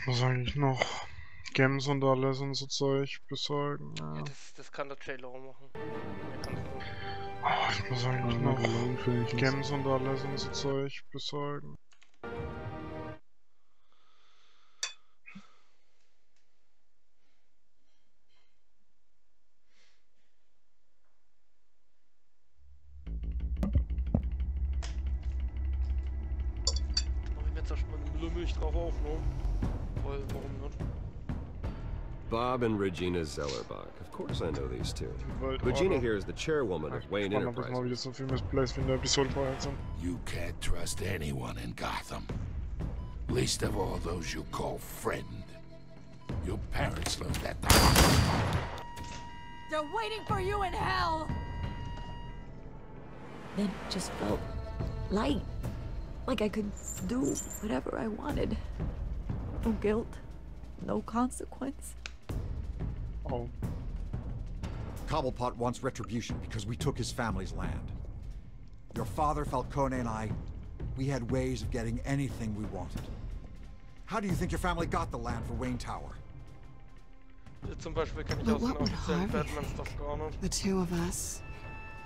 Ich muss eigentlich noch Gems und alles und so Zeug besorgen. Ja, Ja. das kann der Trailer auch machen. Der kann das auch. Ich muss eigentlich noch Gems und alles und so Zeug besorgen. Mach ich mir jetzt erstmal eine Müllermilch drauf auf, ne? Weil, warum nicht? Bob and Regina Zellerbach. Of course I know these two. Welt Regina Order. here is the chairwoman of Wayne Ich bin gespannt, ob das mal wieder Enterprises. so viel Missplays wie in der Episode vorher sind. You can't trust anyone in Gotham. Least of all those you call friend. Your parents learned that the hard way. They're waiting for you in hell! Then it just felt light. Like I could do whatever I wanted. No guilt, no consequence. Oh. Cobblepot wants retribution because we took his family's land. Your father, Falcone, and I, we had ways of getting anything we wanted. How do you think your family got the land for Wayne Tower? Zum Beispiel kann ich But aus den what would offiziellen Harvey Batman-Stuff think? gar nicht. The two of us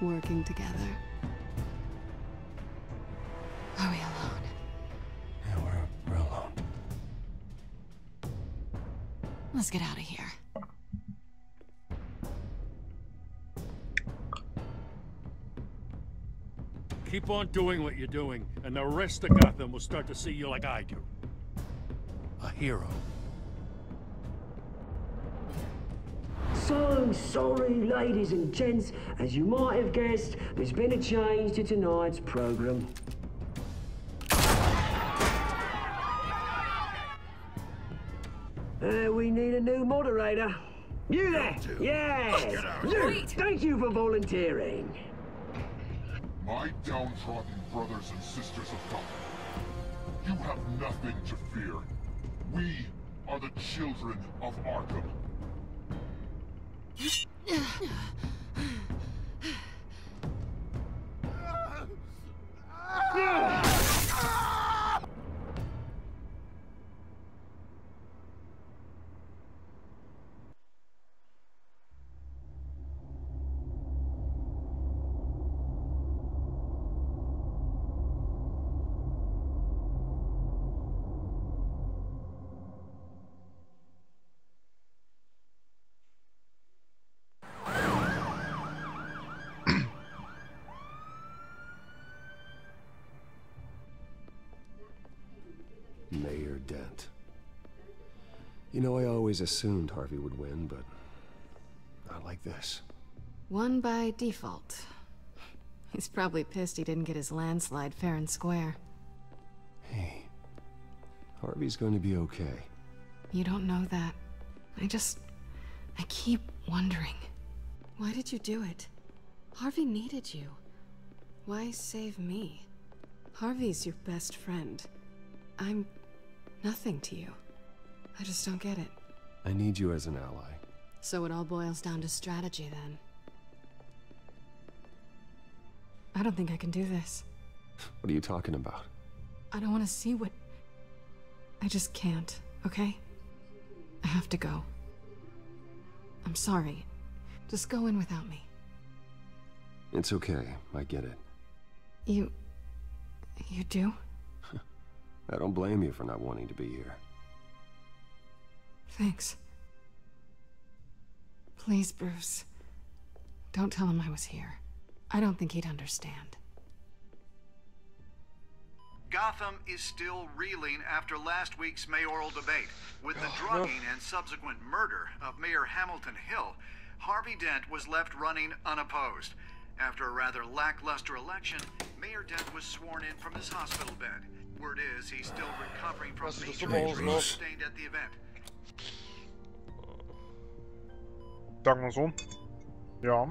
working together. Are we alone? Yeah, we're alone. Let's get out of here. Keep on doing what you're doing, and the rest of Gotham will start to see you like I do. A hero. So sorry, ladies and gents. As you might have guessed, there's been a change to tonight's program. We need a new moderator. You there? Yes! You! Thank you for volunteering. My downtrodden brothers and sisters of Gotham, you have nothing to fear. We are the children of Arkham. Mayor Dent. You know, I always assumed Harvey would win, but not like this. Won by default. He's probably pissed he didn't get his landslide fair and square. Hey, Harvey's going to be okay. You don't know that. I keep wondering. Why did you do it? Harvey needed you. Why save me? Harvey's your best friend. I'm nothing to you. I just don't get it. I need you as an ally. So it all boils down to strategy, then. I don't think I can do this. What are you talking about? I don't want to see what... I just can't, okay? I have to go. I'm sorry. Just go in without me. It's okay, I get it. You do? I don't blame you for not wanting to be here. Thanks. Please, Bruce. Don't tell him I was here. I don't think he'd understand. Gotham is still reeling after last week's mayoral debate. With the drugging and subsequent murder of Mayor Hamilton Hill, Harvey Dent was left running unopposed. After a rather lackluster election, Mayor Dent was sworn in from his hospital bed. Word is he's still recovering from major injuries sustained at the event. Sagen wir so. Ja.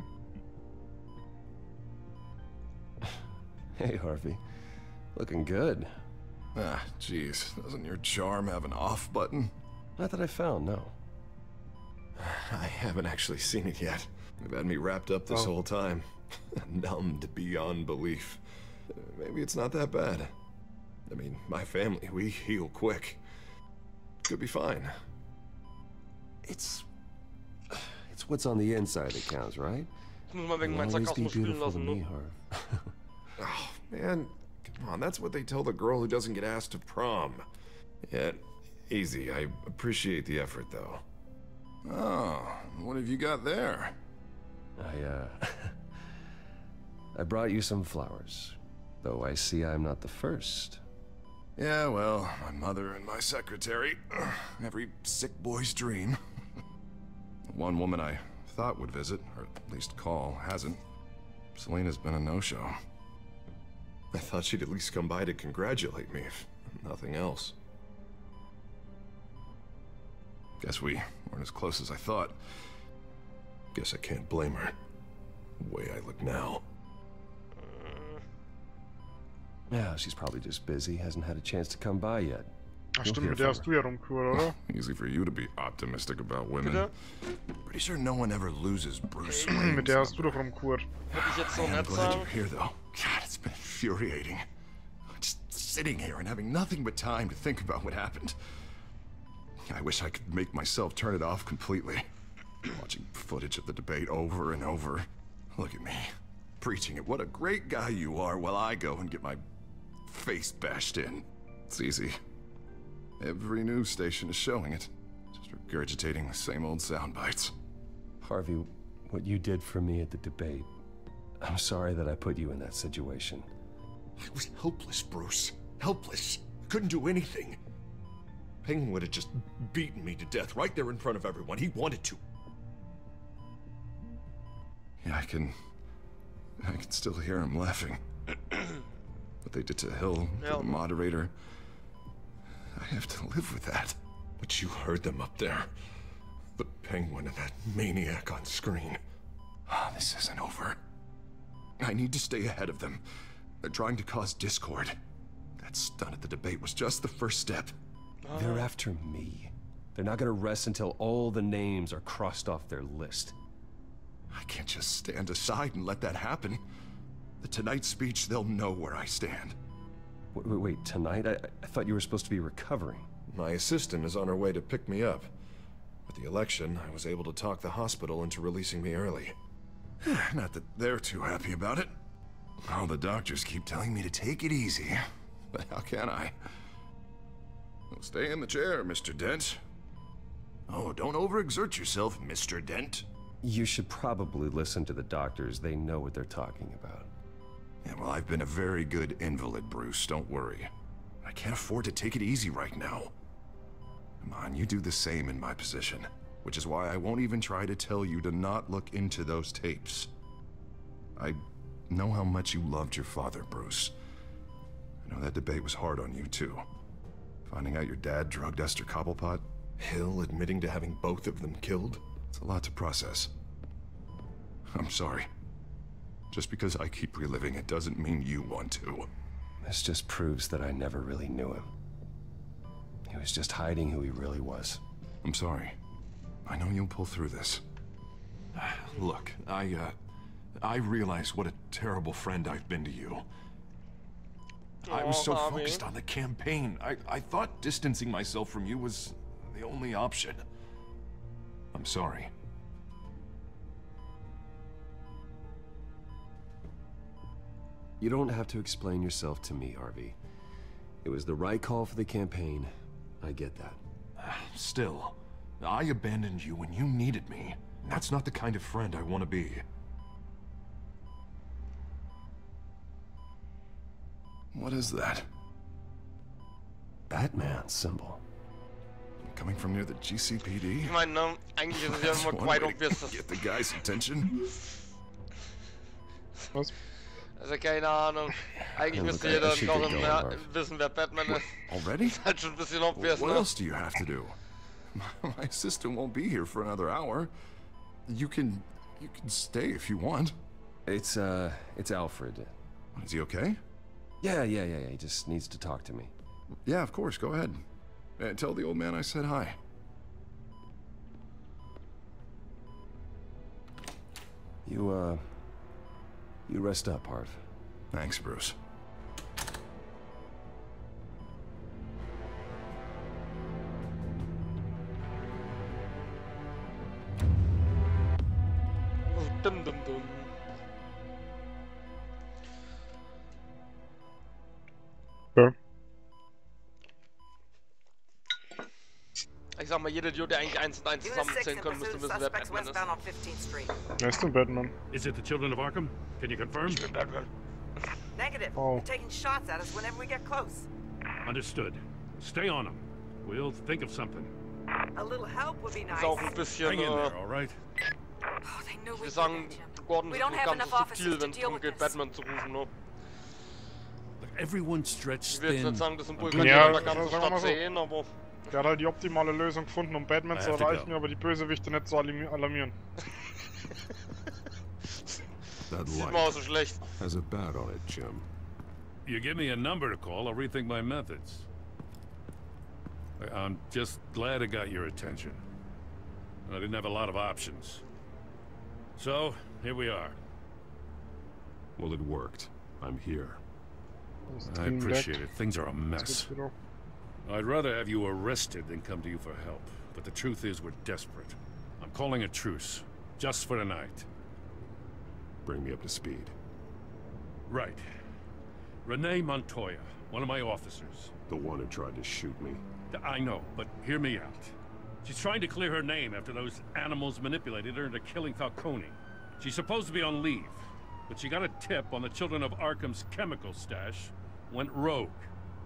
Hey, Harvey. Looking good. Ah, jeez. Doesn't your charm have an off button? Not that I found, no. I haven't actually seen it yet. They've had me wrapped up this whole time. Numbed beyond belief. Maybe it's not that bad. I mean, my family, we heal quick. Could be fine. It's what's on the inside that counts, right? Ich muss mal wegen meinen It'll always be Sarkasmus spielen beautiful to lassen, me, ne? Harv. Oh, man. Come on, that's what they tell the girl who doesn't get asked to prom. Yeah, easy. I appreciate the effort, though. Oh, what have you got there? I brought you some flowers. Though I see I'm not the first. Yeah, well, my mother and my secretary. Every sick boy's dream. One woman I thought would visit, or at least call, hasn't. Selena's been a no-show. I thought she'd at least come by to congratulate me, if nothing else. Guess we weren't as close as I thought. Guess I can't blame her. The way I look now. Yeah, she's probably just busy, hasn't had a chance to come by yet. Ach stimmt, mit der hast du ja rumgekümmert, oder? Easy for you to be optimistic about women. Bitte? Pretty sure no one ever loses Bruce Okay. Wayne's Mit der hast du number. doch rumgekümmert. Würde ich jetzt so I'm nett glad sagen? you're here, though. God, it's been infuriating. Just sitting here and having nothing but time to think about what happened. I wish I could make myself turn it off completely. Watching footage of the debate over and over. Look at me, preaching it. What a great guy you are, while I go and get my face bashed in. It's easy. Every news station is showing it. Just regurgitating the same old sound bites. Harvey, what you did for me at the debate. I'm sorry that I put you in that situation. I was helpless, Bruce. Helpless. Couldn't do anything. Penguin would have just beaten me to death right there in front of everyone. He wanted to. Yeah, I can still hear him laughing. What they did to Hill, to the moderator. I have to live with that. But you heard them up there. The Penguin and that maniac on screen. This isn't over. I need to stay ahead of them. They're trying to cause discord. That stunt at the debate was just the first step. They're after me. They're not gonna rest until all the names are crossed off their list. I can't just stand aside and let that happen. The Tonight speech, they'll know where I stand. Wait, tonight? I thought you were supposed to be recovering. My assistant is on her way to pick me up. With the election, I was able to talk the hospital into releasing me early. Not that they're too happy about it. All the doctors keep telling me to take it easy. But how can I? Well, stay in the chair, Mr. Dent. Oh, don't overexert yourself, Mr. Dent. You should probably listen to the doctors. They know what they're talking about. Yeah, well, I've been a very good invalid, Bruce. Don't worry. I can't afford to take it easy right now. Come on, you do the same in my position. Which is why I won't even try to tell you to not look into those tapes. I know how much you loved your father, Bruce. I know that debate was hard on you, too. Finding out your dad drugged Esther Cobblepot. Hill admitting to having both of them killed. It's a lot to process. I'm sorry. Just because I keep reliving it doesn't mean you want to. This just proves that I never really knew him. He was just hiding who he really was. I'm sorry. I know you'll pull through this. Look, I realize what a terrible friend I've been to you. I was so focused on the campaign. I thought distancing myself from you was the only option. I'm sorry. You don't have to explain yourself to me, Harvey. It was the right call for the campaign. I get that. Still, I abandoned you when you needed me. That's not the kind of friend I want to be. What is that? Batman symbol. Coming from near the GCPD? Ich meine, ne, eigentlich ist es ja nur quite obvious, dass... Get the guy's attention? Was? Also keine Ahnung. Eigentlich müsste jeder noch wissen, wer Batman ist. Already? Ist halt schon ein bisschen obvious, What ne? else do you have to do? My assistant won't be here for another hour. You can stay if you want. It's Alfred. Is he okay? Yeah. He just needs to talk to me. Yeah, of course. Go ahead. Tell the old man I said hi. You rest up, Harv. Thanks, Bruce. Dun, dun, dun. Ja. Ich sag mal, jeder Idiot, der eigentlich 1 und 1 zusammenzählen können, müsste wissen, wer Batman ist. Wer ist denn Batman? Is it the children of Arkham? Can you confirm? Ich bin Batman. Negative. Oh. They're taking shots at us whenever we get close. Understood. Stay on them. We'll think of something. A little help would be nice. Ist auch ein bisschen, Hang in there, all right? Oh, they knew wir sagen, Gordon ist nicht ganz so subtil, wenn es darum geht, Batman zu rufen, ne? Everyone's stretched Ich will jetzt thin. nicht sagen, das Symbol Ja, kann jeder in der sagen ganzen wir Stadt mal so. sehen, aber... Der hat halt die optimale Lösung gefunden, um Batman zu erreichen, aber die Bösewichte nicht zu alarmieren. That Sieht light mal so schlecht. has a bat on it, Jim. You give me a number to call, I'll rethink my methods. I'm just glad it got your attention. I didn't have a lot of options. So, here we are. Well, it worked. I'm here. I appreciate it. Things are a mess. I'd rather have you arrested than come to you for help. But the truth is, we're desperate. I'm calling a truce. Just for tonight. Bring me up to speed. Right. Renee Montoya, one of my officers. The one who tried to shoot me. I know, but hear me out. She's trying to clear her name after those animals manipulated her into killing Falcone. She's supposed to be on leave, but she got a tip on the Children of Arkham's chemical stash, went rogue.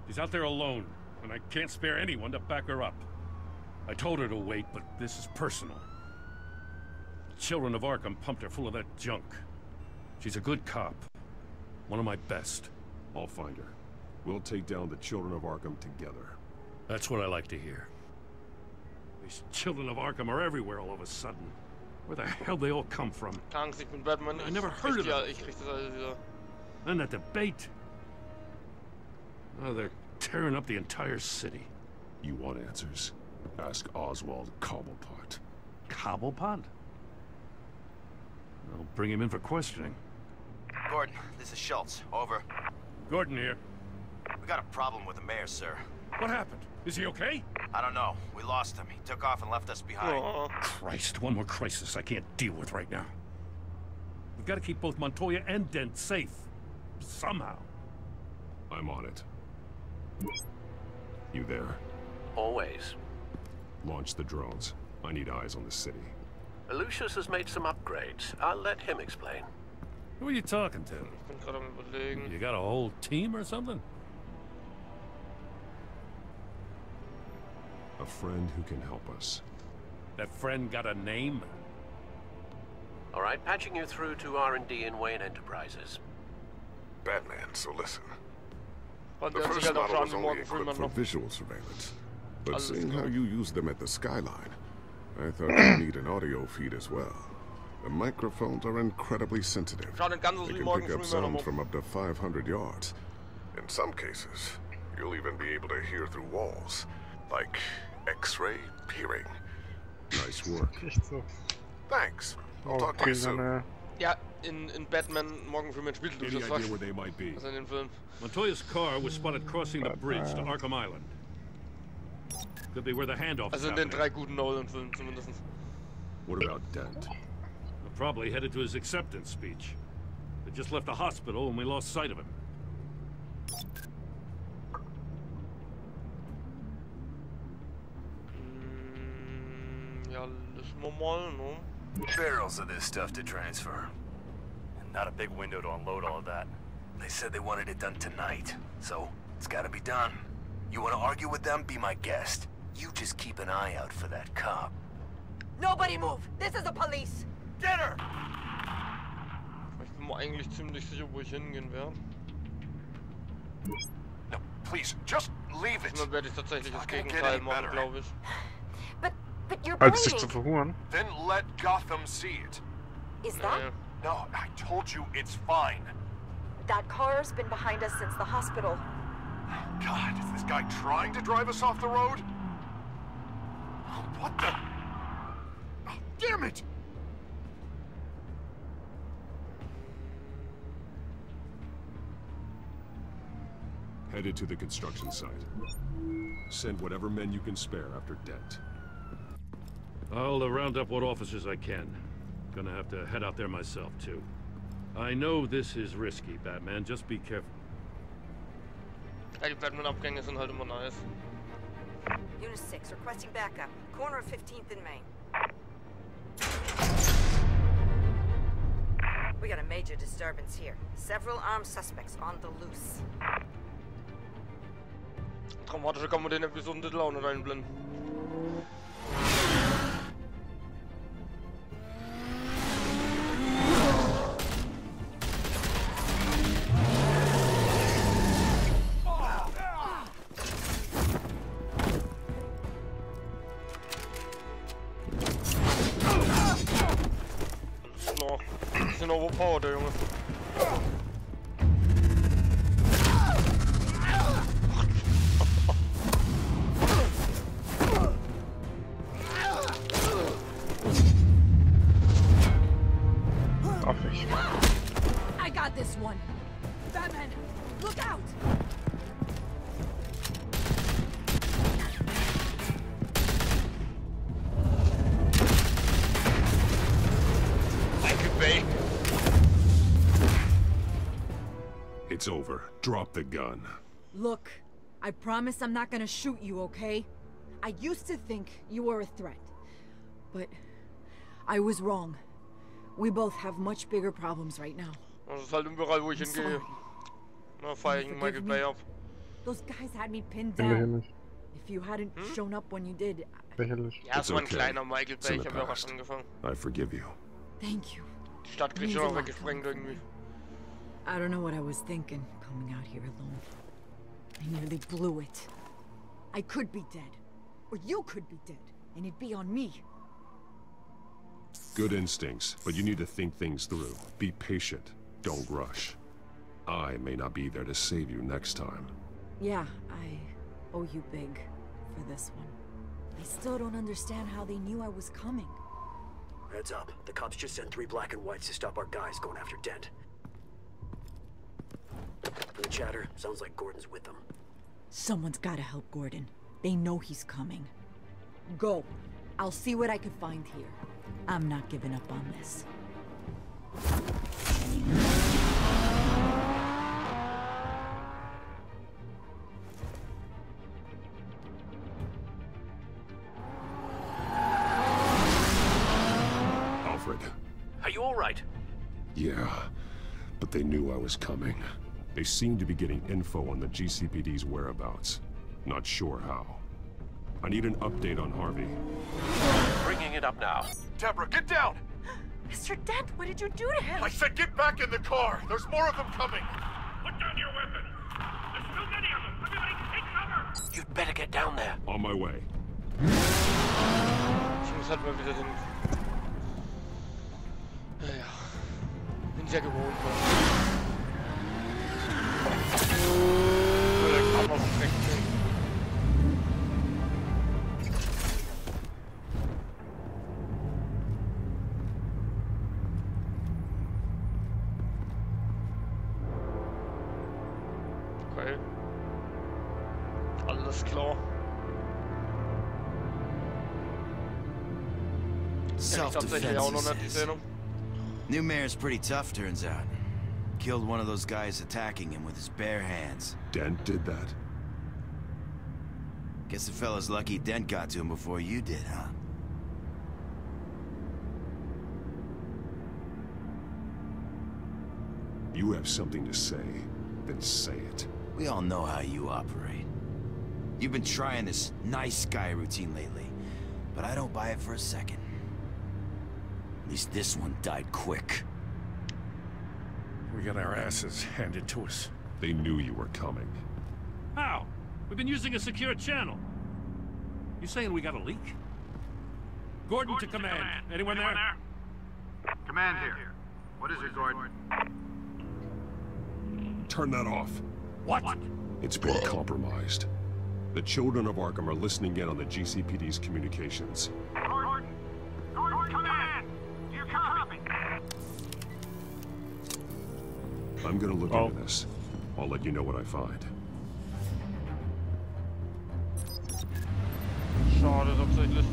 She's out there alone, and I can't spare anyone to back her up. I told her to wait, but this is personal. The Children of Arkham pumped her full of that junk. She's a good cop. One of my best. I'll find her. We'll take down the Children of Arkham together. That's what I like to hear. These Children of Arkham are everywhere all of a sudden. Where the hell they all come from? Keine Angst, ich bin Batman. I never heard of ja, them. ich krieg das alles wieder. And that debate. Oh, they're tearing up the entire city. You want answers? Ask Oswald Cobblepot. Cobblepot? I'll bring him in for questioning. Gordon, this is Schultz. Over. Gordon here. We got a problem with the mayor, sir. What happened? Is he okay? I don't know. We lost him. He took off and left us behind. Christ, one more crisis I can't deal with right now. We've got to keep both Montoya and Dent safe. Somehow. I'm on it. You there? Always. Launch the drones. I need eyes on the city. Lucius has made some upgrades. I'll let him explain. Who are you talking to? Ich bin gerade am Überlegen. You got a whole team or something? A friend who can help us. That friend got a name? All right, patching you through to R&D in Wayne Enterprises. Batman, so listen. Und The der hat sich first halt auch model schon was an only Morgan Freeman equipped for noch. visual surveillance. But Alles seeing klar. how you used them at the skyline, I thought you'd need an audio feed as well. The microphones are incredibly sensitive. Schaut nicht ganz so They wie can Morgan pick up Freeman, sounds aber... from up to 500 yards. In some cases, you'll even be able to hear through walls, like X-ray peering. Nice work. Echt so. Thanks. I'll Oh, talk to you okay, soon. dann, Ja, in Batman, Morgan Freeman spielt Any Lucius idea where they might be? Also in den Film. Montoya's car was spotted crossing the bridge to Arkham Island. Could be where the handoff is Also in den happening. 3 guten Nolan-Filmen zumindest. What about Dent? Probably headed to his acceptance speech. They just left the hospital and we lost sight of him. Ja, lassen wir mal, ne? Barrels of this stuff to transfer. And not a big window to unload all of that. They said they wanted it done tonight, so it's gotta be done. You wanna argue with them? Be my guest. You just keep an eye out for that cop. Nobody move! This is the police! Get her! Ich bin mir eigentlich ziemlich sicher, wo ich hingehen werde. No, please, just leave it. Dann werde ich tatsächlich das It's not gonna get Gegenteil any machen, better. glaube ich. But you're Als dich bleeding. zu verhuren. Then let Gotham see it. Is that? No, I told you it's fine. That car's been behind us since the hospital. God, is this guy trying to drive us off the road? Oh, what the? Oh, damn it! Headed to the construction site. Send whatever men you can spare after Dent. I'll round up what officers I can. Gonna have to head out there myself, too. I know this is risky, Batman. Just be careful. Ja, die Batman-Abgänge sind halt immer nice. Unit 6, requesting backup. Corner of 15th and Main. We got a major disturbance here. Several armed suspects on the loose. Dramatischer kann man den Episodentitel auch nicht einblenden. Bisschen overpowered, der Junge. I got this one. Batman, look out! It's over. Drop the gun. Look, I promise I'm not gonna shoot you, okay? I used to think you were a threat, but I was wrong. We both have much bigger problems right now. Das ist halt überall, wo ich hingehe. Na, feier ich Michael Bay ab. Those guys had me pinned down. If you hadn't shown up when you did... Ja, es war ein kleiner Michael Bay, ich habe ja auch was angefangen. I forgive you. Thank you. Die Stadt kriegt schon auch weggesprengt irgendwie. I don't know what I was thinking, coming out here alone. I nearly blew it. I could be dead. Or you could be dead, and it'd be on me. Good instincts, but you need to think things through. Be patient. Don't rush. I may not be there to save you next time. Yeah, I owe you big for this one. I still don't understand how they knew I was coming. Heads up. The cops just sent 3 black and whites to stop our guys going after Dent. From the chatter, sounds like Gordon's with them. Someone's gotta help Gordon. They know he's coming. Go. I'll see what I can find here. I'm not giving up on this. Alfred. Are you all right? Yeah, but they knew I was coming. They seem to be getting info on the GCPD's whereabouts. Not sure how. I need an update on Harvey. Bringing it up now. Deborah, get down! Mr. Dent, what did you do to him? I said get back in the car! There's more of them coming! Put down your weapon! There's too many of them! Everybody take cover! You'd better get down there. On my way. Ich muss halt mal wieder den... Naja... Bin ich ja gewohnt. Der Kammer versteckt sich. Okay. Alles klar. Self-defense, New Mayor's pretty tough, turns out. Killed one of those guys attacking him with his bare hands. Dent did that? Guess the fella's lucky Dent got to him before you did, huh? You have something to say, then say it. We all know how you operate. You've been trying this nice guy routine lately, but I don't buy it for a second. At least this one died quick. We got our asses handed to us. They knew you were coming. How? We've been using a secure channel. You saying we got a leak? Gordon to command. Anyone there? Command here. What is it, Gordon? Turn that off. What? It's been compromised. The children of Arkham are listening in on the GCPD's communications. Gordon, command! Do you copy? I'm gonna look into this. I'll let you know what I find. Schade tatsächlich.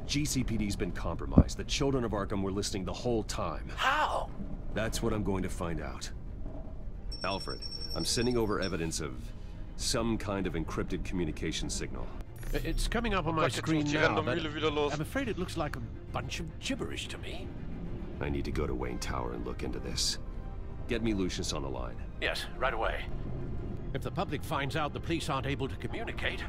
The GCPD's been compromised. The children of Arkham were listening the whole time. How? That's what I'm going to find out. Alfred, I'm sending over evidence of some kind of encrypted communication signal. It's coming up on my screen now, but los. I'm afraid it looks like a bunch of gibberish to me. I need to go to Wayne Tower and look into this. Get me Lucius on the line. Yes, right away. If the public finds out the police aren't able to communicate...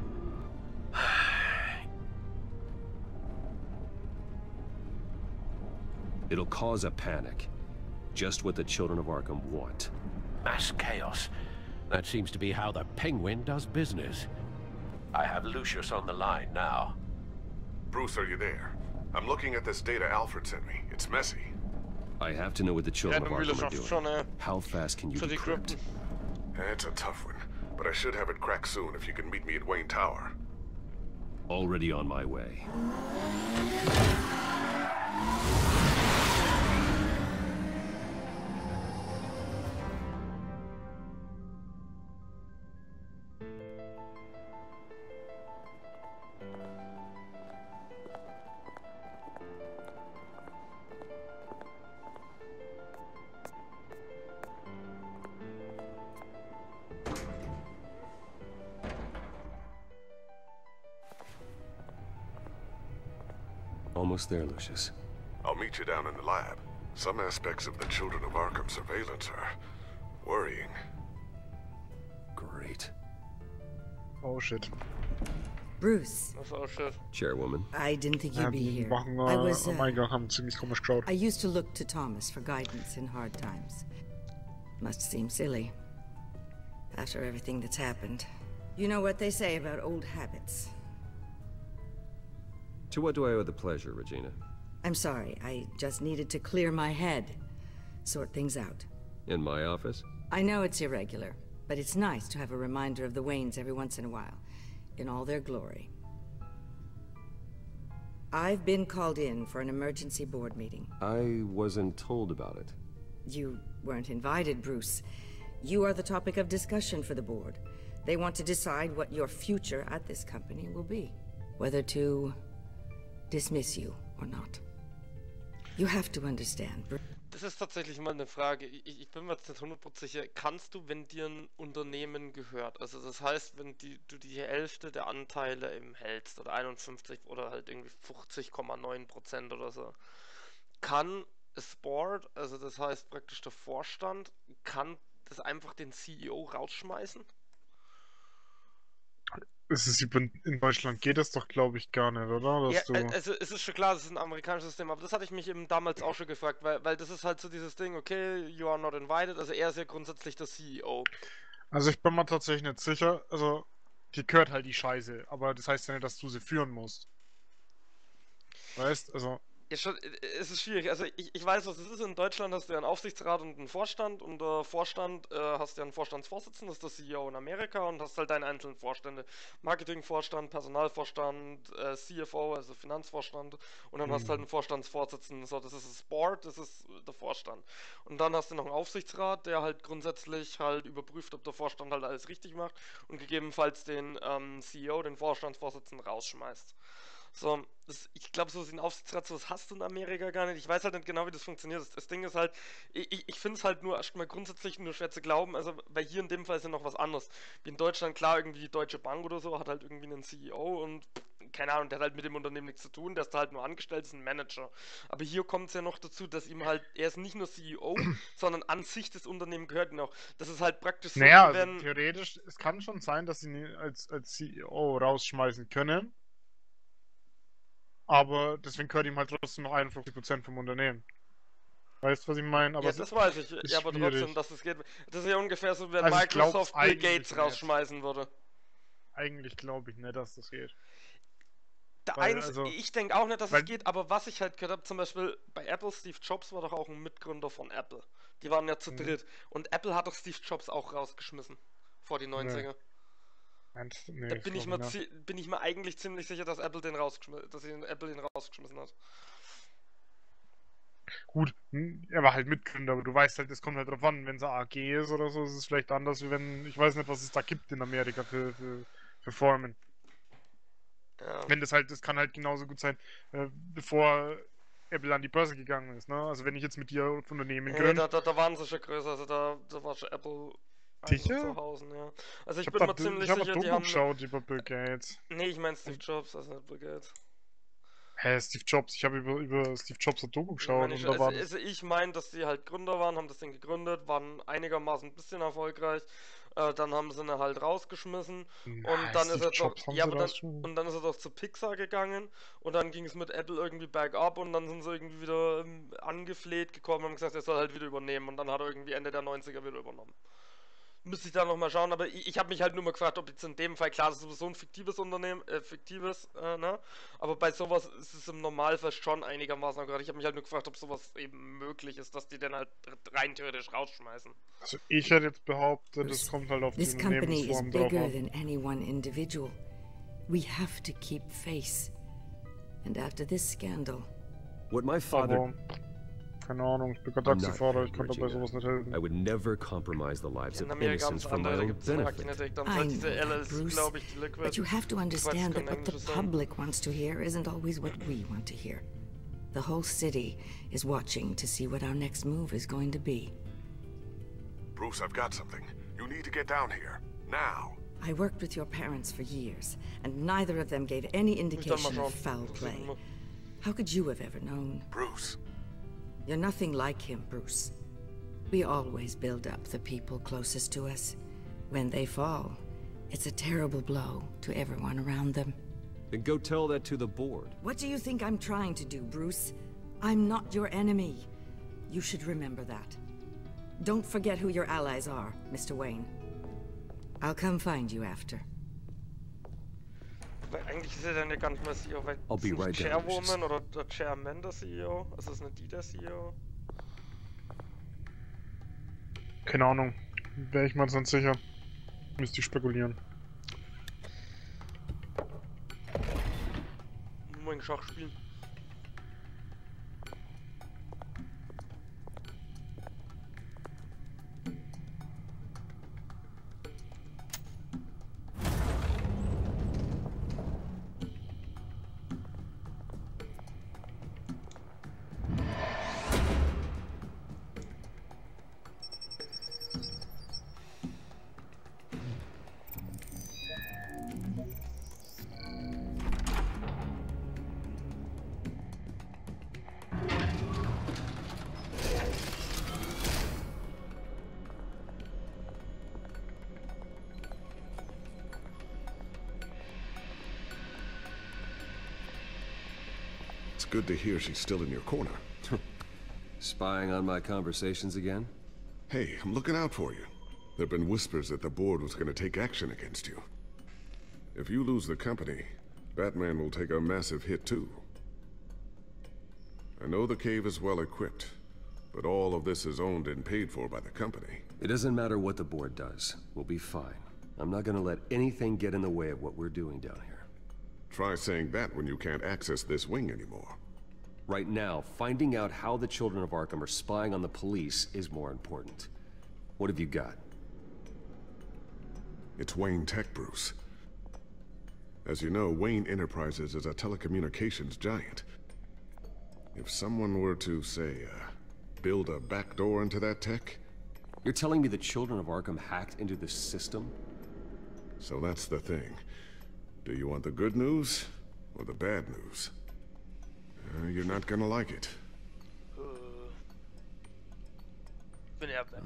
It'll cause a panic. Just what the children of Arkham want. Mass chaos. That seems to be how the Penguin does business. I have Lucius on the line now. Bruce, are you there? I'm looking at this data Alfred sent me. It's messy. I have to know what the children of Arkham are doing. How fast can you decrypt? It's a tough one, but I should have it cracked soon if you can meet me at Wayne Tower. Already on my way. Almost there, Lucius. I'll meet you down in the lab. Some aspects of the Children of Arkham surveillance are worrying. Great. Oh shit. Bruce. Oh shit. Chairwoman. I didn't think you'd be here. I used to look to Thomas for guidance in hard times. Must seem silly. After everything that's happened. You know what they say about old habits. To what do I owe the pleasure, Regina? I'm sorry, I just needed to clear my head. Sort things out. In my office? I know it's irregular, but it's nice to have a reminder of the Waynes every once in a while. In all their glory. I've been called in for an emergency board meeting. I wasn't told about it. You weren't invited, Bruce. You are the topic of discussion for the board. They want to decide what your future at this company will be. Whether to dismiss you or not. You have to understand. Das ist tatsächlich mal eine Frage. Ich bin mir jetzt nicht 100% sicher. Kannst du, wenn dir ein Unternehmen gehört, also das heißt, wenn du die Hälfte der Anteile hältst oder 51 oder halt irgendwie 50,9% oder so, kann das Board, also das heißt praktisch der Vorstand, kann das einfach den CEO rausschmeißen? In Deutschland geht das doch, glaube ich, gar nicht, oder? Ja, also es ist schon klar, das ist ein amerikanisches System, aber das hatte ich mich eben damals auch schon gefragt, weil das ist halt so dieses Ding, okay, you are not invited, also er ist ja grundsätzlich der CEO. Also ich bin mir tatsächlich nicht sicher, also die gehört halt die Scheiße, aber das heißt ja nicht, dass du sie führen musst. Weißt, also... Ja, schon, es ist schwierig. Also ich weiß, was es ist. In Deutschland hast du ja einen Aufsichtsrat und einen Vorstand und der Vorstand hast ja einen Vorstandsvorsitzenden, das ist der CEO in Amerika und hast halt deine einzelnen Vorstände. Marketingvorstand, Personalvorstand, CFO, also Finanzvorstand und dann hast du halt einen Vorstandsvorsitzenden. So, das ist das Board, das ist der Vorstand. Und dann hast du noch einen Aufsichtsrat, der halt grundsätzlich halt überprüft, ob der Vorstand halt alles richtig macht und gegebenenfalls den CEO, den Vorstandsvorsitzenden rausschmeißt. So, ich glaube, so den Aufsichtsrat, sowas hast du in Amerika gar nicht. Ich weiß halt nicht genau, wie das funktioniert. Das Ding ist halt, ich finde es halt nur erstmal grundsätzlich nur schwer zu glauben, also, weil hier in dem Fall ist ja noch was anderes. Wie in Deutschland, klar, irgendwie die Deutsche Bank oder so hat halt irgendwie einen CEO und, keine Ahnung, der hat halt mit dem Unternehmen nichts zu tun, der ist da halt nur angestellt, ist ein Manager. Aber hier kommt es ja noch dazu, dass ihm halt, er ist nicht nur CEO, sondern an sich das Unternehmen gehört ihm auch. Das ist halt praktisch so, naja, also theoretisch, es kann schon sein, dass sie ihn als CEO rausschmeißen können. Aber deswegen gehört ihm halt trotzdem noch 51% vom Unternehmen. Weißt du, was ich meine? Aber ja, das weiß ich. Ja, aber schwierig. Trotzdem, dass es geht. Das ist ja ungefähr so, wenn also Microsoft Bill Gates rausschmeißen würde. Eigentlich glaube ich nicht, dass das geht. Ich denke auch nicht, dass es geht, aber was ich halt gehört habe, zum Beispiel bei Apple, Steve Jobs war doch auch ein Mitgründer von Apple. Die waren ja zu dritt. Und Apple hat doch Steve Jobs auch rausgeschmissen. Vor die 90er. Nee, da bin ich mir eigentlich ziemlich sicher, dass Apple den rausgeschmissen hat. Gut, er war halt Mitgründer, aber du weißt halt, es kommt halt drauf an, wenn es eine AG ist oder so, ist es vielleicht anders, wie wenn, ich weiß nicht, was es da gibt in Amerika für Formen. Ja. Wenn das kann halt genauso gut sein, bevor Apple an die Börse gegangen ist, ne? Also wenn ich jetzt mit dir auf Unternehmen Nee, gründe. da waren sie schon größer, also da war schon Apple Sicher? zu Hause, ja. Also Ich ich hab bin mir ich ziemlich hab ein sicher, die Doku haben... geschaut über Bill Gates. Nee, ich mein Steve Jobs, also nicht Bill Gates. Hä, Steve Jobs? Ich habe über Steve Jobs ein Doku Ich geschaut meine, und da war das. also ich meine, dass die halt Gründer waren, haben das Ding gegründet, waren einigermaßen ein bisschen erfolgreich. Dann haben sie ihn halt rausgeschmissen und dann ist Steve er doch, Jobs haben ja, sie aber dann, rausgeschmissen. und dann ist er doch zu Pixar gegangen und dann ging es mit Apple irgendwie bergab und dann sind sie irgendwie wieder angefleht gekommen und haben gesagt, er soll halt wieder übernehmen und dann hat er irgendwie Ende der 90er wieder übernommen. Müsste ich da nochmal schauen, aber ich habe mich halt nur mal gefragt, ob jetzt in dem Fall, klar, das ist sowieso ein fiktives Unternehmen, ne? Aber bei sowas ist es im Normalfall schon einigermaßen gerade. Ich habe mich halt nur gefragt, ob sowas eben möglich ist, dass die dann halt rein theoretisch rausschmeißen. Also ich hätte jetzt behauptet, das kommt halt auf die This company is Unternehmensform drauf bigger an. than any one individual. We have to keep face. And after this scandal, What my father... Aber, keine Ahnung, ich bin gerade I'm not Taxifahrer, ich kann dabei Regina. sowas nicht helfen. I would never compromise the lives In of Amerika haben innocents es for my andere, da own gibt es eine benefit. Kinetik, dann I halt diese know that, LLC, Bruce, glaube ich, die Liquid. but you have to Ich weiß, understand das that kann what the Englisch sein. public wants to hear isn't always what we want to hear. The whole city is watching to see what our next move is going to be. Bruce, I've got something. You need to get down here. Now. I worked with your parents for years, and neither of them gave any indication of foul play. How could you have ever known? Bruce. You're nothing like him, Bruce. We always build up the people closest to us. When they fall, it's a terrible blow to everyone around them. Then go tell that to the board. What do you think I'm trying to do, Bruce? I'm not your enemy. You should remember that. Don't forget who your allies are, Mr. Wayne. I'll come find you after. Weil eigentlich ist er dann ja gar nicht mehr CEO, weil I'll be ist nicht right down, Lucius. Chairwoman oder der Chairman der CEO? Also ist nicht die der CEO? Keine Ahnung, wäre ich mal sonst sicher. Müsste ich spekulieren. Nur mal ein Schach spielen. It's good to hear she's still in your corner. Spying on my conversations again? Hey, I'm looking out for you. There have been whispers that the board was going to take action against you. If you lose the company, Batman will take a massive hit too. I know the cave is well equipped, but all of this is owned and paid for by the company. It doesn't matter what the board does. We'll be fine. I'm not gonna let anything get in the way of what we're doing down here. Try saying that when you can't access this wing anymore. Right now, finding out how the children of Arkham are spying on the police is more important. What have you got? It's Wayne Tech, Bruce. As you know, Wayne Enterprises is a telecommunications giant. If someone were to, say, build a backdoor into that tech... You're telling me the children of Arkham hacked into this system? So that's the thing. Do you want the good news or the bad news? You're not gonna like it.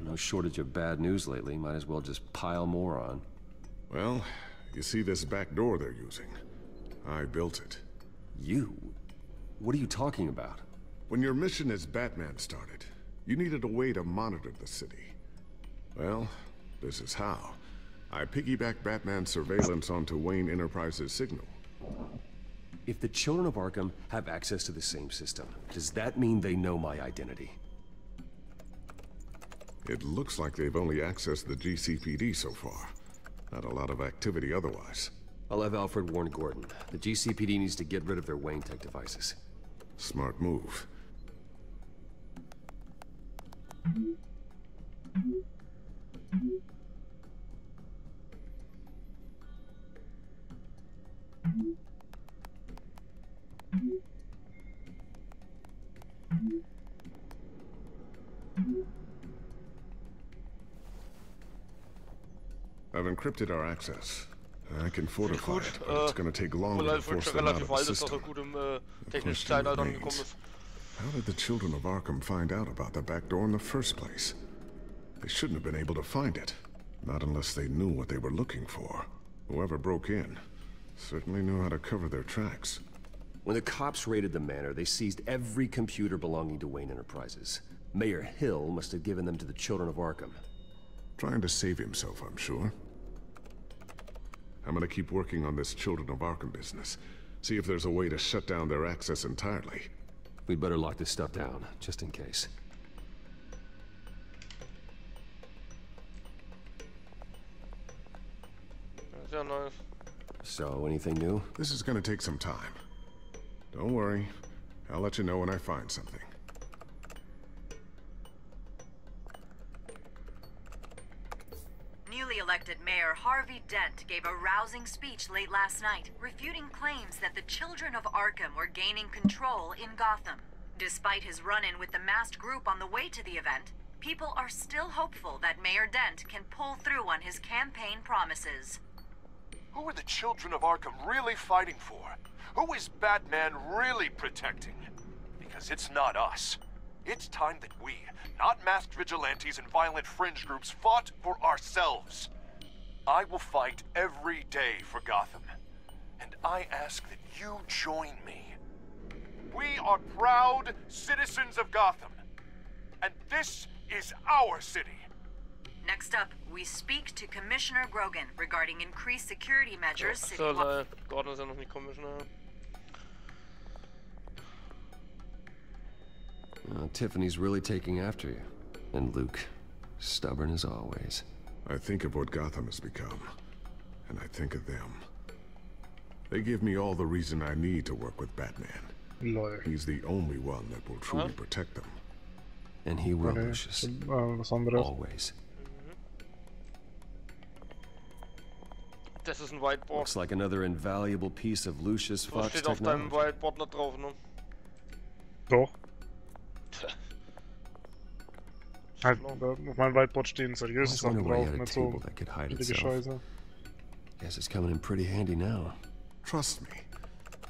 No shortage of bad news lately. Might as well just pile more on. Well, you see this back door they're using? I built it. You? What are you talking about? When your mission as Batman started, you needed a way to monitor the city. Well, this is how. I piggybacked Batman's surveillance onto Wayne Enterprises' signal. If the children of Arkham have access to the same system, does that mean they know my identity? It looks like they've only accessed the GCPD so far. Not a lot of activity otherwise. I'll have Alfred warn Gordon. The GCPD needs to get rid of their Wayne Tech devices. Smart move. I've encrypted our access. I can fortify it, but it's going to take longer to force them out of the system. The question remains, how did the children of Arkham find out about the back door in the first place? They shouldn't have been able to find it. Not unless they knew what they were looking for. Whoever broke in certainly knew how to cover their tracks. When the cops raided the manor, they seized every computer belonging to Wayne Enterprises. Mayor Hill must have given them to the children of Arkham. Trying to save himself, I'm sure. I'm gonna keep working on this Children of Arkham business. See if there's a way to shut down their access entirely. We'd better lock this stuff down, just in case. Sehr nice. So, anything new? This is gonna take some time. Don't worry. I'll let you know when I find something. Newly elected Mayor Harvey Dent gave a rousing speech late last night, refuting claims that the children of Arkham were gaining control in Gotham. Despite his run-in with the masked group on the way to the event, people are still hopeful that Mayor Dent can pull through on his campaign promises. Who are the children of Arkham really fighting for? Who is Batman really protecting? Because it's not us. It's time that we, not masked vigilantes and violent fringe groups, fought for ourselves. I will fight every day for Gotham. And I ask that you join me. We are proud citizens of Gotham. And this is our city. Next up, we speak to Commissioner Grogan regarding increased security measures So, Gordon ist ja noch nicht Commissioner. Tiffany's really taking after you. And Luke, stubborn as always. I think of what Gotham has become, and I think of them. They give me all the reason I need to work with Batman. Lol. He's the only one that will truly protect them. And he will, Lucius. Always. Das ist ein Whiteboard. Looks like another invaluable piece of Lucius Was Fox steht auf deinem technology. Whiteboard noch drauf, ne? Doch. Halt, auf meinem Whiteboard stehen seriöse Sachen drauf, nicht so billige Scheiße. Guess it's coming in pretty handy now. Trust me,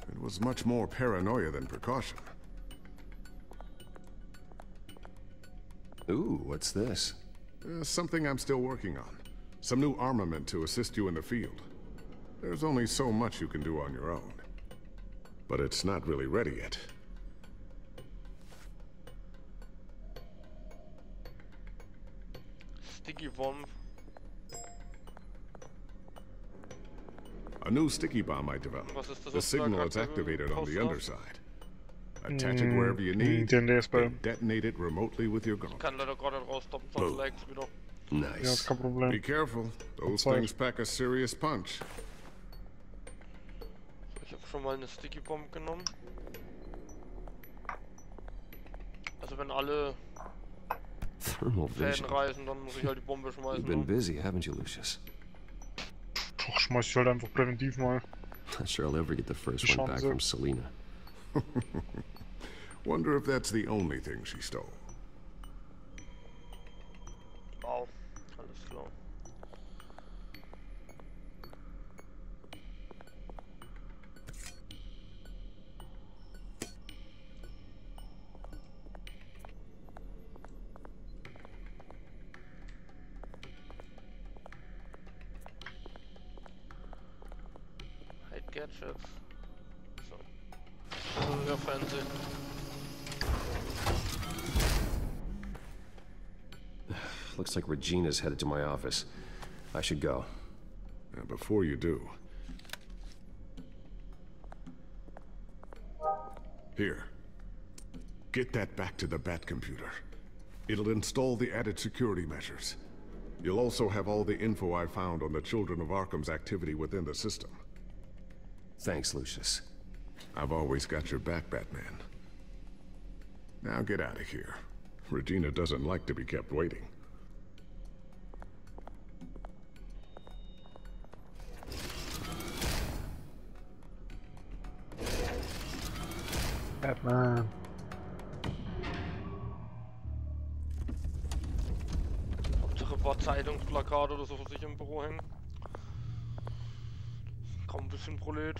it was much more paranoia than precaution. Ooh, what's this? Something I'm still working on. Some new armament to assist you in the field. There's only so much you can do on your own. But it's not really ready yet. Sticky Bomb. A new sticky bomb I developed. The signal is activated on the underside. Attach it wherever you need, and detonate it remotely with your gauntlet. Kann leider gerade rausstoppen, sonst lag's wieder. Nice. Be careful. Those things pack a serious punch. So, ich habe schon mal eine Sticky Bomb genommen. Also wenn alle Thermal vision. Fäden reißen, dann muss ich halt die Bombe schmeißen. You've been busy, haven't you, Lucius? Doch, schmeiß ich halt einfach präventiv mal. Not sure I'll ever get the first one back from Selina. Wonder if that's the only thing she stole. Wow, alles klar. Hide Gadgets. So. Ja, Fernsehen. Looks like Regina's headed to my office. I should go. Before you do... Here. Get that back to the Bat computer. It'll install the added security measures. You'll also have all the info I found on the Children of Arkham's activity within the system. Thanks, Lucius. I've always got your back, Batman. Now get out of here. Regina doesn't like to be kept waiting. Batman. Hauptsache ein paar Zeitungsplakate oder so für sich im Büro hängen. Kaum ein bisschen Prolet.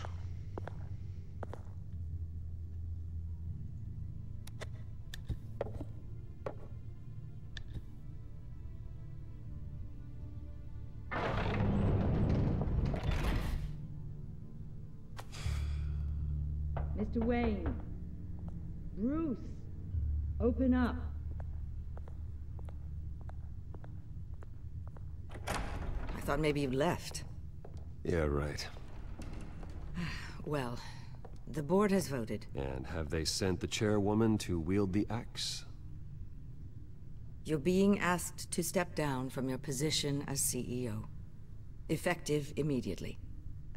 Mr. Wayne. Bruce. Open up. I thought maybe you left. Yeah, right. Well, the board has voted. And have they sent the chairwoman to wield the axe? You're being asked to step down from your position as CEO. Effective immediately.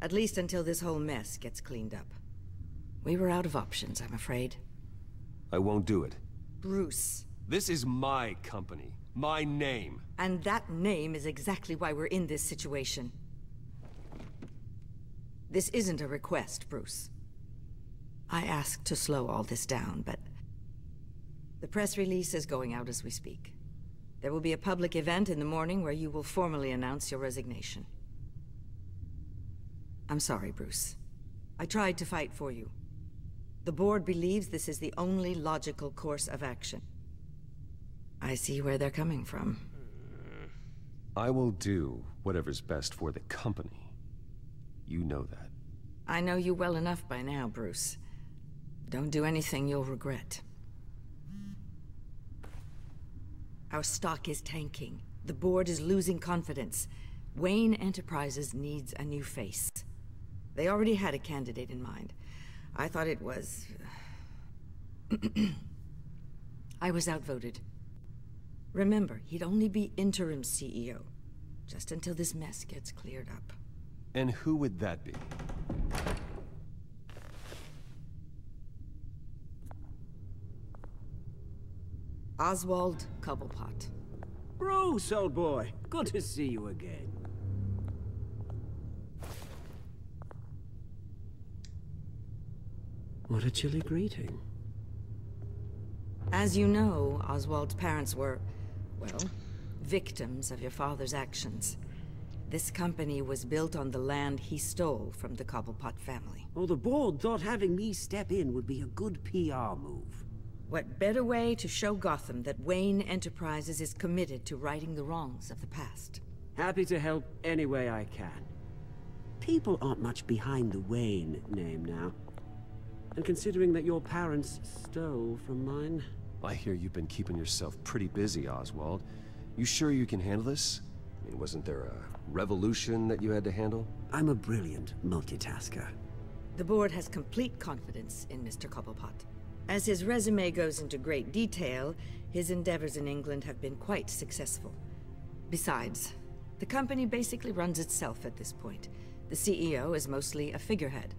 At least until this whole mess gets cleaned up. We were out of options, I'm afraid. I won't do it. Bruce. This is my company. My name. And that name is exactly why we're in this situation. This isn't a request, Bruce. I asked to slow all this down, but... the press release is going out as we speak. There will be a public event in the morning where you will formally announce your resignation. I'm sorry, Bruce. I tried to fight for you. The board believes this is the only logical course of action. I see where they're coming from. I will do whatever's best for the company. You know that. I know you well enough by now, Bruce. Don't do anything you'll regret. Our stock is tanking. The board is losing confidence. Wayne Enterprises needs a new face. They already had a candidate in mind. I thought it was... I was outvoted. Remember, he'd only be interim CEO, just until this mess gets cleared up. And who would that be? Oswald Cobblepot. Bruce, old boy. Good to see you again. What a chilly greeting. As you know, Oswald's parents were, well, victims of your father's actions. This company was built on the land he stole from the Cobblepot family. Oh, the board thought having me step in would be a good PR move. What better way to show Gotham that Wayne Enterprises is committed to righting the wrongs of the past? Happy to help any way I can. People aren't much behind the Wayne name now. And considering that your parents stole from mine... I hear you've been keeping yourself pretty busy, Oswald. You sure you can handle this? I mean, wasn't there a revolution that you had to handle? I'm a brilliant multitasker. The board has complete confidence in Mr. Cobblepot. As his resume goes into great detail, his endeavors in England have been quite successful. Besides, the company basically runs itself at this point. The CEO is mostly a figurehead.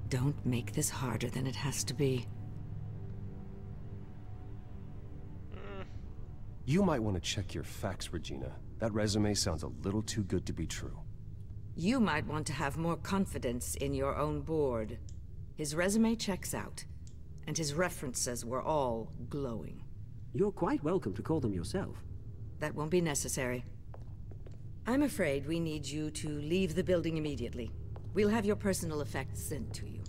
Don't make this harder than it has to be. You might want to check your facts, Regina. That resume sounds a little too good to be true. You might want to have more confidence in your own board. His resume checks out, and his references were all glowing. You're quite welcome to call them yourself. That won't be necessary. I'm afraid we need you to leave the building immediately. We'll have your personal effects sent to you.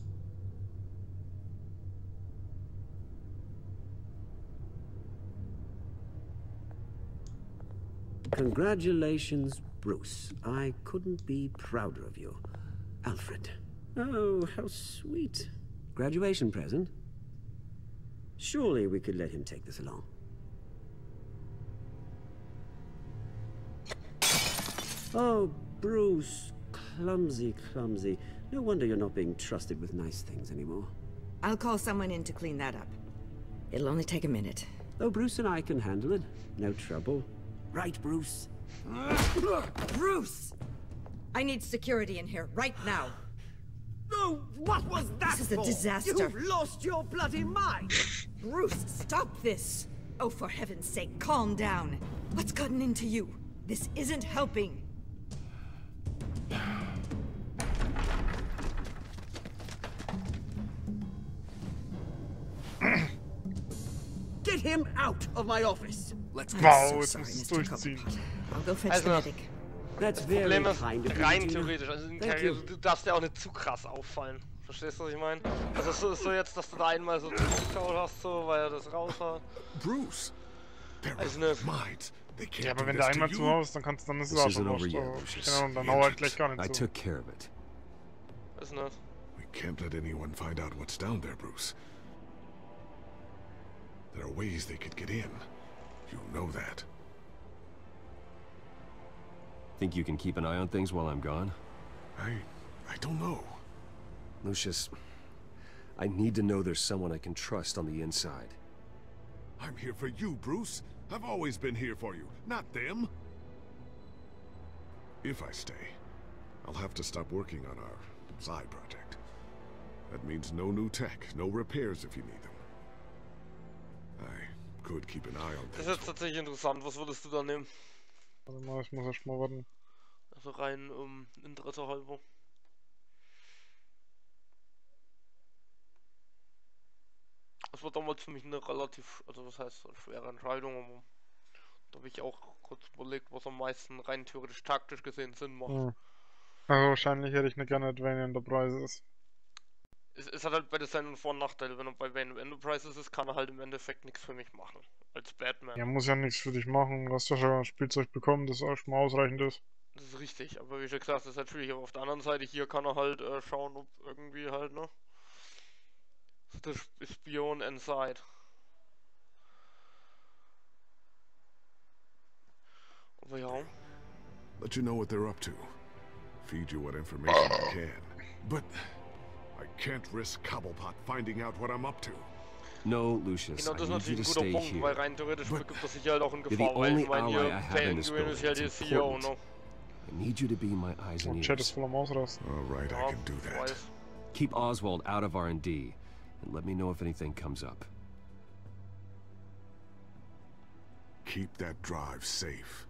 Congratulations, Bruce. I couldn't be prouder of you. Alfred. Oh, how sweet. Graduation present? Surely we could let him take this along. Oh, Bruce. Clumsy, clumsy. No wonder you're not being trusted with nice things anymore. I'll call someone in to clean that up. It'll only take a minute. Oh, Bruce and I can handle it. No trouble. Right, Bruce? Bruce! I need security in here, right now. No, what was that This is a for? disaster. You've lost your bloody mind! Bruce, stop this! Oh, for heaven's sake, calm down. What's gotten into you? This isn't helping. Get him out of my office. Let's go. Wow, jetzt muss es durchziehen. I'll go fetch Also, the medic. That's das very Problem ist, kind of you, rein Regina. theoretisch, also in Thank Carrier, you. du darfst ja auch nicht zu krass auffallen. Verstehst du, was ich meine? Also es ist so jetzt, dass du da einmal so draufgehauen hast, so, weil er das raus war. Bruce, also nicht. Ja, aber wenn der einmal zu Hause ist, dann kannst du, dann ist es auch schon wurscht. Genau, und dann hau halt gleich gar nicht I zu. took care of it. Ist nicht. We can't let anyone find out what's down there, Bruce. There are ways they could get in. You know that. Think you can keep an eye on things while I'm gone? I don't know. Lucius, I need to know there's someone I can trust on the inside. I'm here for you, Bruce. I've always been here for you, not them. If I stay, I'll have to stop working on our side project. That means no new tech, no repairs if you need them. I could keep an eye on Das things. ist jetzt tatsächlich interessant. Was würdest du da nehmen? Warte mal, ich muss erst mal warten. Also rein Interesse halber. Das war damals für mich eine relativ, also was heißt, eine schwere Entscheidung, aber da habe ich auch kurz überlegt, was am meisten rein theoretisch taktisch gesehen Sinn macht. Also wahrscheinlich hätte ich eine gerne Wayne Enterprises. Es hat halt beides seinen Vor- und Nachteile. Wenn er bei Wayne Enterprises ist, kann er halt im Endeffekt nichts für mich machen. Als Batman. Ja, muss ja nichts für dich machen. Du hast ja schon ein Spielzeug bekommen, das auch schon mal ausreichend ist. Das ist richtig, aber wie schon gesagt, das ist halt schwierig. Aber auf der anderen Seite, hier kann er halt schauen, ob irgendwie halt, ne? Der Spion inside. Aber ja. Let you know what they're up to. Feed you what information I can. But I can't risk Cobblepot finding out what I'm up to. No, Lucius, Genau, das ist I need you natürlich to ein guter stay Punkt, weil here. rein theoretisch begibt das sich halt auch in You're the Gefahr, weil only ich meine, ally hier, I have in this Penguin building. ist ja It's der CEO, important. ne? I need you to be my eyes and Und Chat ist ears. voll am Ausrasten. All right, I can do that. Keep Oswald out of R&D, and let me know if anything comes up. Keep that drive safe.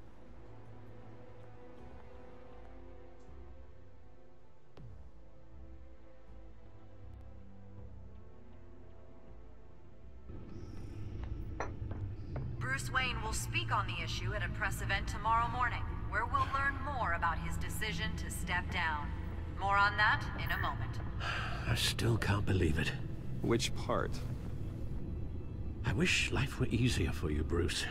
Bruce Wayne will speak on the issue at a press event tomorrow morning, where we'll learn more about his decision to step down. More on that in a moment. I still can't believe it. Which part? I wish life were easier for you, Bruce.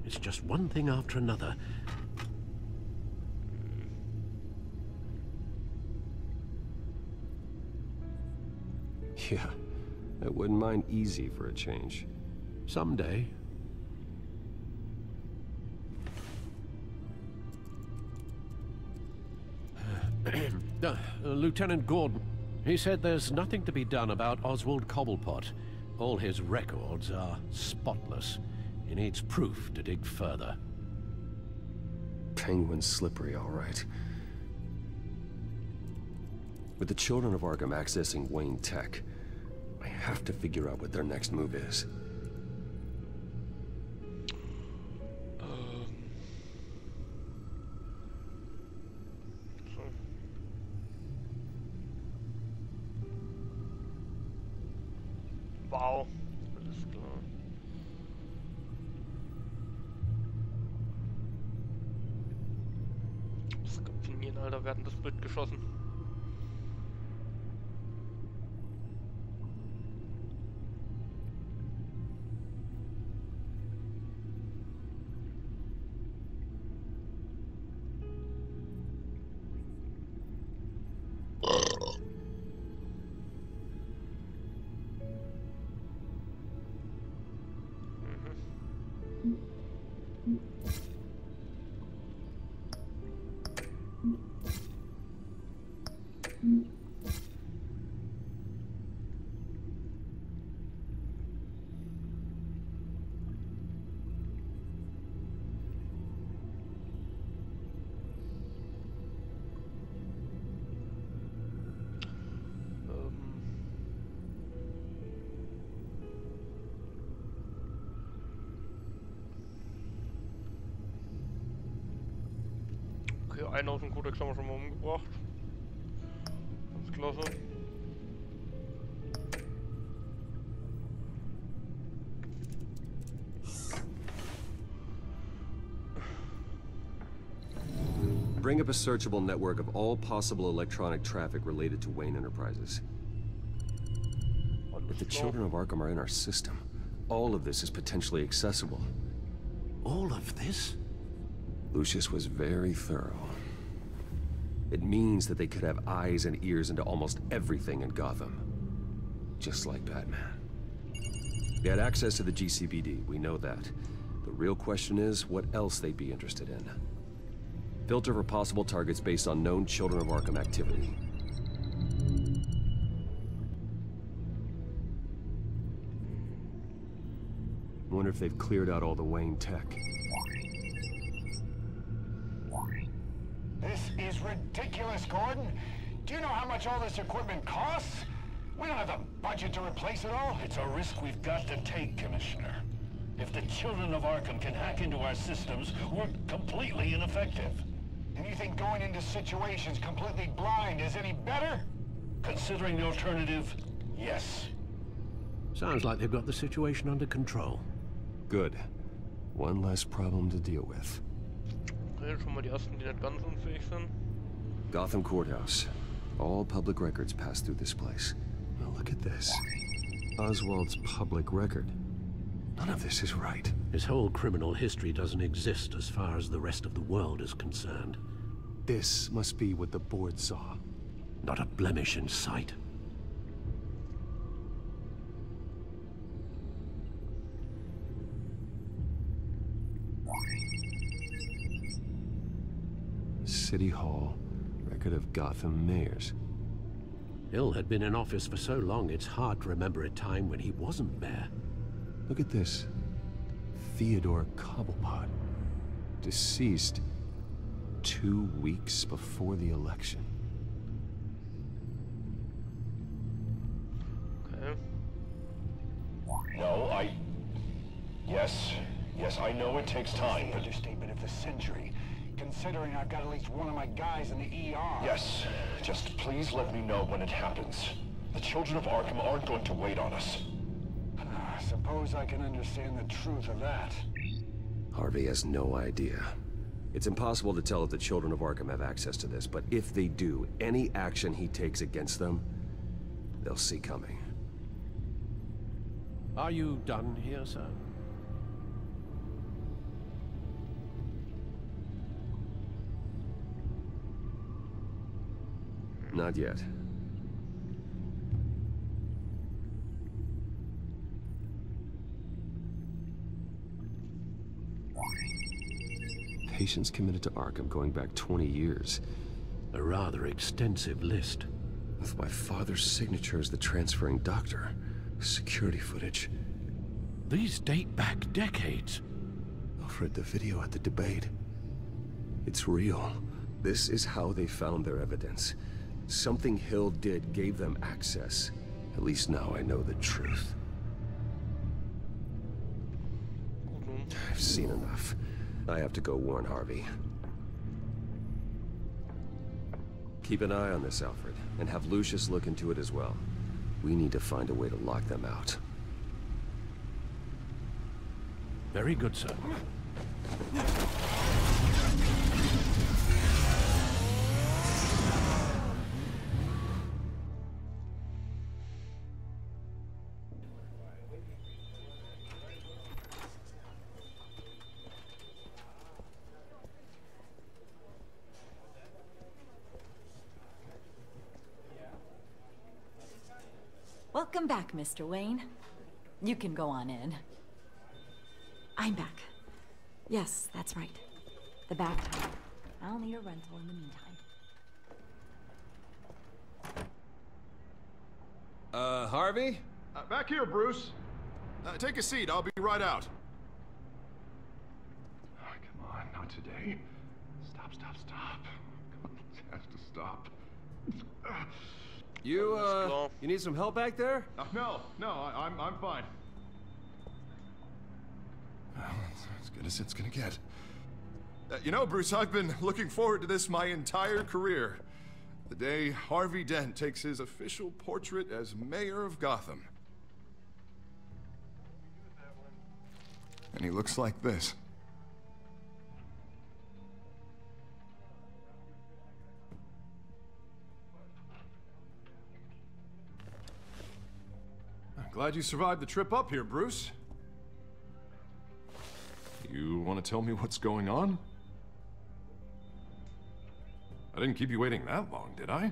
It's just one thing after another. Yeah, I wouldn't mind easy for a change. Someday. Lieutenant Gordon, he said there's nothing to be done about Oswald Cobblepot. All his records are spotless. He needs proof to dig further. Penguin's slippery, all right. With the children of Arkham accessing Wayne Tech, I have to figure out what their next move is. Wow. Alles klar. Skapinieren, Alter, werden das Bild geschossen. Okay, einen aus dem Kodex haben wir schon mal umgebracht. Ganz klasse. Bring up a searchable network of all possible electronic traffic related to Wayne Enterprises. If the children of Arkham are in our system, all of this is potentially accessible. All of this? Lucius was very thorough. It means that they could have eyes and ears into almost everything in Gotham. Just like Batman. They had access to the GCPD, we know that. The real question is, what else they'd be interested in. Filter for possible targets based on known Children of Arkham activity. Wonder if they've cleared out all the Wayne tech. This is ridiculous, Gordon. Do you know how much all this equipment costs? We don't have the budget to replace it all. It's a risk we've got to take, Commissioner. If the Children of Arkham can hack into our systems, we're completely ineffective. And you think going into situations completely blind is any better? Considering the alternative, yes. Sounds like they've got the situation under control. Good. One less problem to deal with. Schon mal die ersten, die nicht ganz unfähig sind. Gotham Courthouse. All public records pass through this place. Now look at this. Oswald's public record. None of this is right. His whole criminal history doesn't exist as far as the rest of the world is concerned. This must be what the board saw. Not a blemish in sight. City Hall, record of Gotham mayors. Hill had been in office for so long, it's hard to remember a time when he wasn't mayor. Look at this. Theodore Cobblepot. Deceased 2 weeks before the election. Okay. No, Yes, I know it takes time, but... Understatement of the century. Considering I've got at least one of my guys in the ER. Yes, just please let me know when it happens. The Children of Arkham aren't going to wait on us. Suppose I can understand the truth of that. Harvey has no idea. It's impossible to tell if the Children of Arkham have access to this, but if they do, any action he takes against them, they'll see coming. Are you done here, sir? Not yet. Patients committed to Arkham going back 20 years. A rather extensive list. With my father's signature as the transferring doctor. Security footage. These date back decades. Alfred, the video at the debate. It's real. This is how they found their evidence. Something Hill did gave them access. At least now I know the truth. I've seen enough. I have to go warn Harvey. Keep an eye on this, Alfred, and have Lucius look into it as well. We need to find a way to lock them out. Very good, sir. Welcome back, Mr. Wayne. You can go on in. I'm back. Yes, that's right. The back time. I'll need a rental in the meantime. Harvey? Back here, Bruce. Take a seat, I'll be right out. Oh, come on, not today. Stop. Come on, this has to stop. You need some help back there? No, I'm fine. Well, as good as it's gonna get. You know, Bruce, I've been looking forward to this my entire career. The day Harvey Dent takes his official portrait as mayor of Gotham. And he looks like this. Glad you survived the trip up here, Bruce. You want to tell me what's going on? I didn't keep you waiting that long, did I?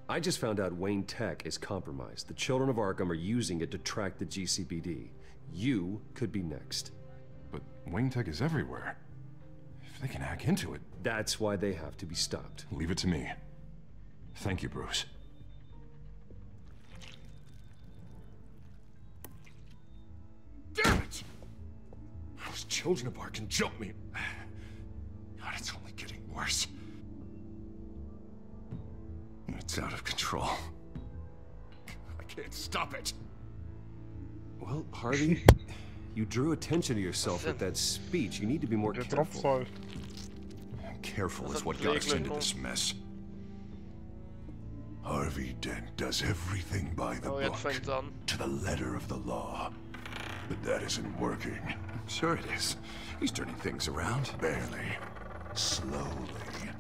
I just found out Wayne Tech is compromised. The Children of Arkham are using it to track the GCPD. You could be next. But Wayne Tech is everywhere. If they can hack into it... That's why they have to be stopped. Leave it to me. Thank you, Bruce. Damn it! Those Children of Arkham jumped me. God, it's only getting worse. It's out of control. I can't stop it. Well, Harvey, you drew attention to yourself with that speech. You need to be more careful. Careful is what got us into this mess. Harvey Dent does everything by the book, to the letter of the law. But that isn't working. Sure it is. He's turning things around. Barely. Slowly.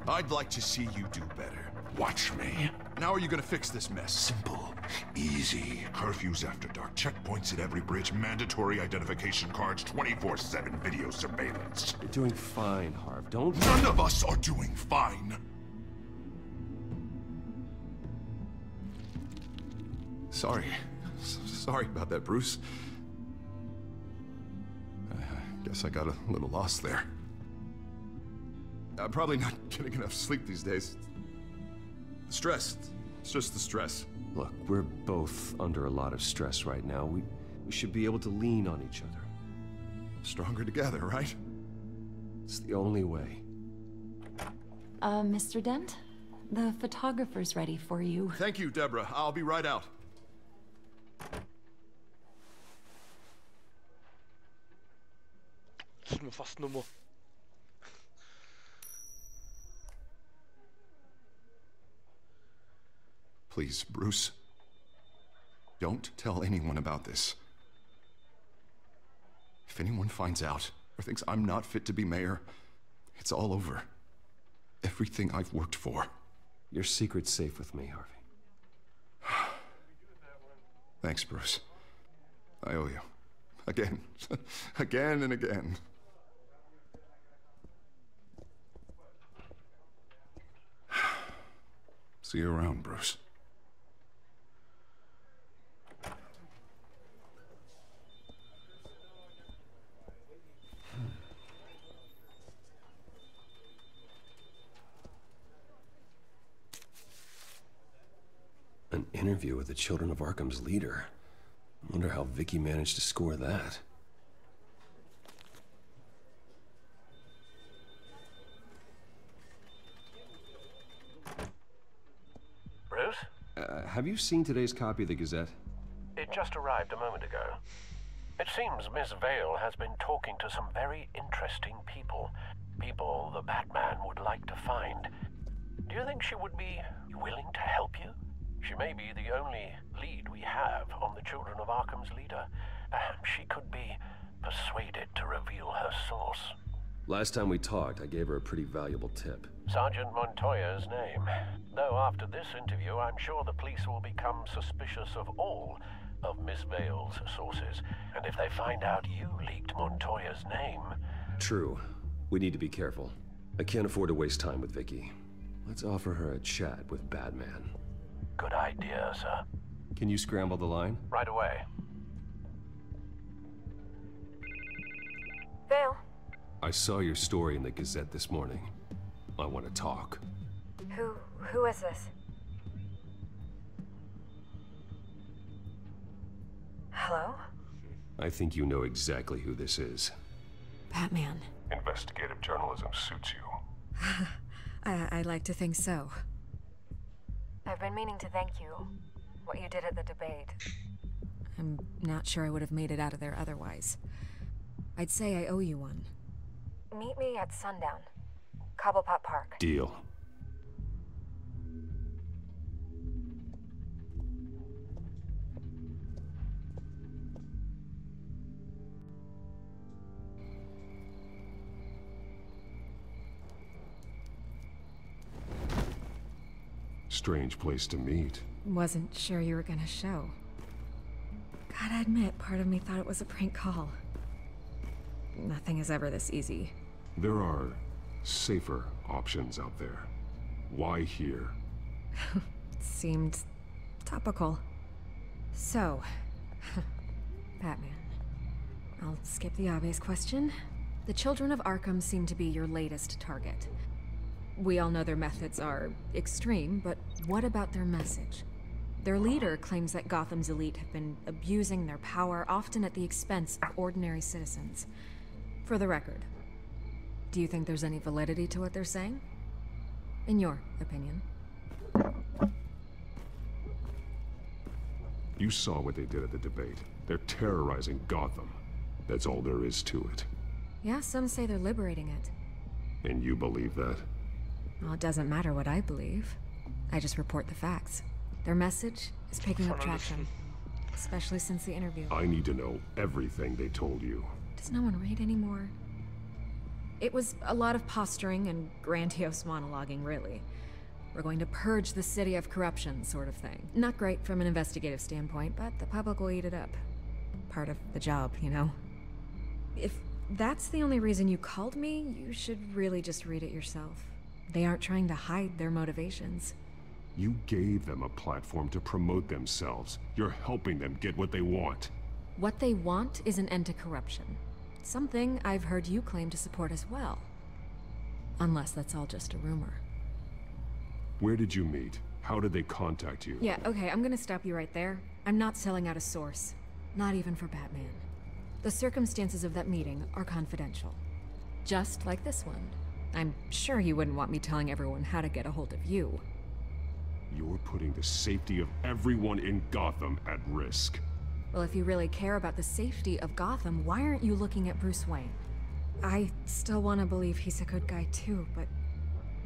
I'd like to see you do better. Watch me. Now are you gonna fix this mess? Simple. Easy. Curfews after dark. Checkpoints at every bridge. Mandatory identification cards. 24/7 video surveillance. You're doing fine, Harv. Don't... None of us are doing fine. Sorry. Sorry about that, Bruce. I guess I got a little lost there. I'm probably not getting enough sleep these days. Stress. It's just the stress. Look, we're both under a lot of stress right now. We should be able to lean on each other. Stronger together, right? It's the only way. Mr. Dent? The photographer's ready for you. Thank you, Deborah. I'll be right out. Das ist mir fast Nummer. Please, Bruce. Don't tell anyone about this. If anyone finds out or thinks I'm not fit to be mayor, it's all over. Everything I've worked for. Your secret's safe with me, Harvey. Thanks, Bruce. I owe you. Again. Again and again. See you around, Bruce. An interview with the Children of Arkham's leader. I wonder how Vicky managed to score that. Bruce? Have you seen today's copy of the Gazette? It just arrived a moment ago. It seems Miss Vale has been talking to some very interesting people. People the Batman would like to find. Do you think she would be willing to help you? She may be the only lead we have on the Children of Arkham's leader. Perhaps she could be persuaded to reveal her source. Last time we talked, I gave her a pretty valuable tip. Sergeant Montoya's name. Though after this interview, I'm sure the police will become suspicious of all of Miss Vale's sources. And if they find out you leaked Montoya's name... True. We need to be careful. I can't afford to waste time with Vicky. Let's offer her a chat with Batman. Good idea, sir. Can you scramble the line? Right away. Vale. I saw your story in the Gazette this morning. I want to talk. Who is this? Hello? I think you know exactly who this is. Batman. Investigative journalism suits you. I'd like to think so. I've been meaning to thank you. What you did at the debate. I'm not sure I would have made it out of there otherwise. I'd say I owe you one. Meet me at sundown. Cobblepot Park. Deal. Strange place to meet. Wasn't sure you were gonna show. Gotta admit, part of me thought it was a prank call. Nothing is ever this easy. There are safer options out there. Why here? Seemed topical. So, Batman. I'll skip the obvious question. The children of Arkham seem to be your latest target. We all know their methods are extreme, but what about their message? Their leader claims that Gotham's elite have been abusing their power, often at the expense of ordinary citizens. For the record, do you think there's any validity to what they're saying? In your opinion? You saw what they did at the debate. They're terrorizing Gotham. That's all there is to it. Yeah, some say they're liberating it. And you believe that? Well, it doesn't matter what I believe. I just report the facts. Their message is picking up traction, especially since the interview. I need to know everything they told you. Does no one read anymore? It was a lot of posturing and grandiose monologuing, really. We're going to purge the city of corruption, sort of thing. Not great from an investigative standpoint, but the public will eat it up. Part of the job, you know? If that's the only reason you called me, you should really just read it yourself. They aren't trying to hide their motivations. You gave them a platform to promote themselves. You're helping them get what they want. What they want is an end to corruption. Something I've heard you claim to support as well. Unless that's all just a rumor. Where did you meet? How did they contact you? Yeah, okay, I'm gonna stop you right there. I'm not selling out a source. Not even for Batman. The circumstances of that meeting are confidential. Just like this one. I'm sure you wouldn't want me telling everyone how to get a hold of you. You're putting the safety of everyone in Gotham at risk. Well, if you really care about the safety of Gotham, why aren't you looking at Bruce Wayne? I still want to believe he's a good guy too, but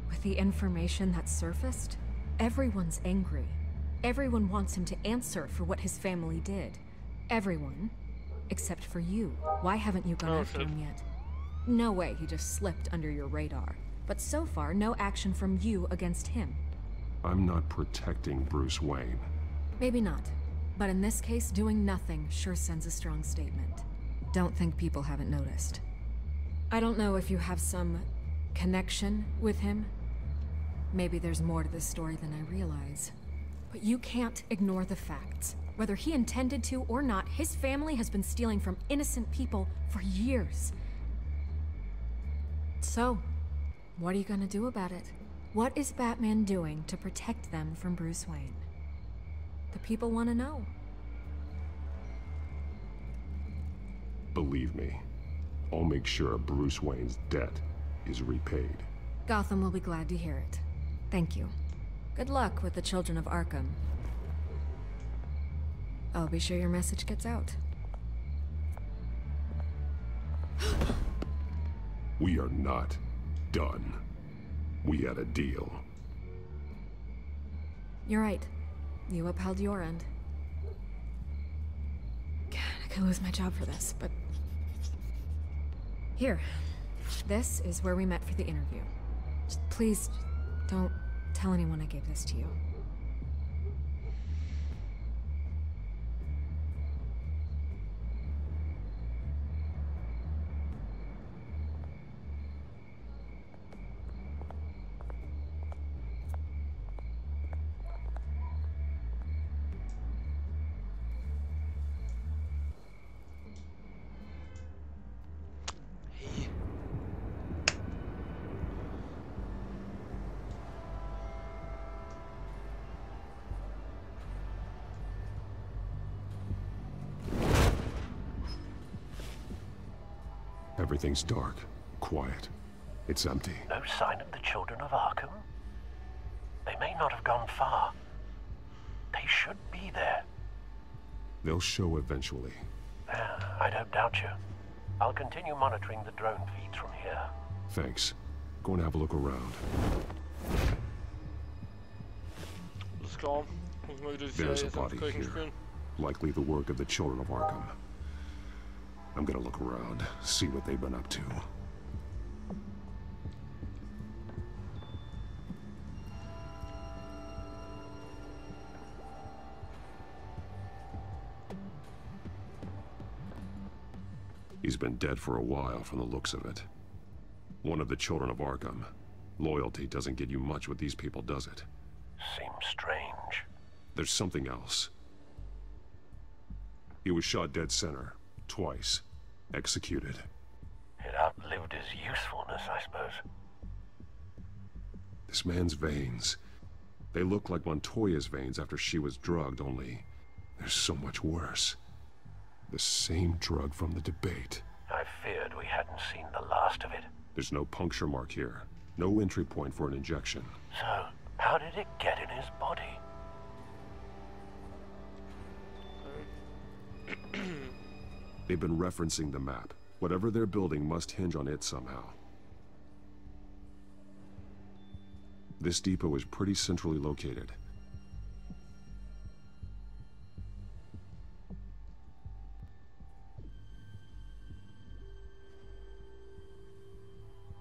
with the information that surfaced, everyone's angry. Everyone wants him to answer for what his family did. Everyone, except for you. Why haven't you gone after him yet? No way he just slipped under your radar. But so far, no action from you against him. I'm not protecting Bruce Wayne. Maybe not. But in this case, doing nothing sure sends a strong statement. Don't think people haven't noticed. I don't know if you have some connection with him. Maybe there's more to this story than I realize. But you can't ignore the facts. Whether he intended to or not, his family has been stealing from innocent people for years. So, what are you gonna do about it? What is Batman doing to protect them from Bruce Wayne? The people want to know. Believe me, I'll make sure Bruce Wayne's debt is repaid. Gotham will be glad to hear it. Thank you. Good luck with the children of Arkham. I'll be sure your message gets out. We are not done. We had a deal. You're right. You upheld your end. God, I could lose my job for this, but... Here. This is where we met for the interview. Just please, don't tell anyone I gave this to you. Everything's dark, quiet. It's empty. No sign of the children of Arkham? They may not have gone far. They should be there. They'll show eventually. I don't doubt you. I'll continue monitoring the drone feeds from here. Thanks. Go and have a look around. Alles klar. Muss mal wieder die There's a Serie body Kirchen here. spielen. Likely the work of the children of Arkham. I'm gonna look around, see what they've been up to. He's been dead for a while from the looks of it. One of the children of Arkham. Loyalty doesn't get you much with these people, does it? Seems strange. There's something else. He was shot dead center, twice. Executed. It outlived his usefulness, I suppose. This man's veins. They look like Montoya's veins after she was drugged, only they're so much worse. The same drug from the debate. I feared we hadn't seen the last of it. There's no puncture mark here. No entry point for an injection. So, how did it get in his body? They've been referencing the map. Whatever they're building must hinge on it somehow. This depot is pretty centrally located.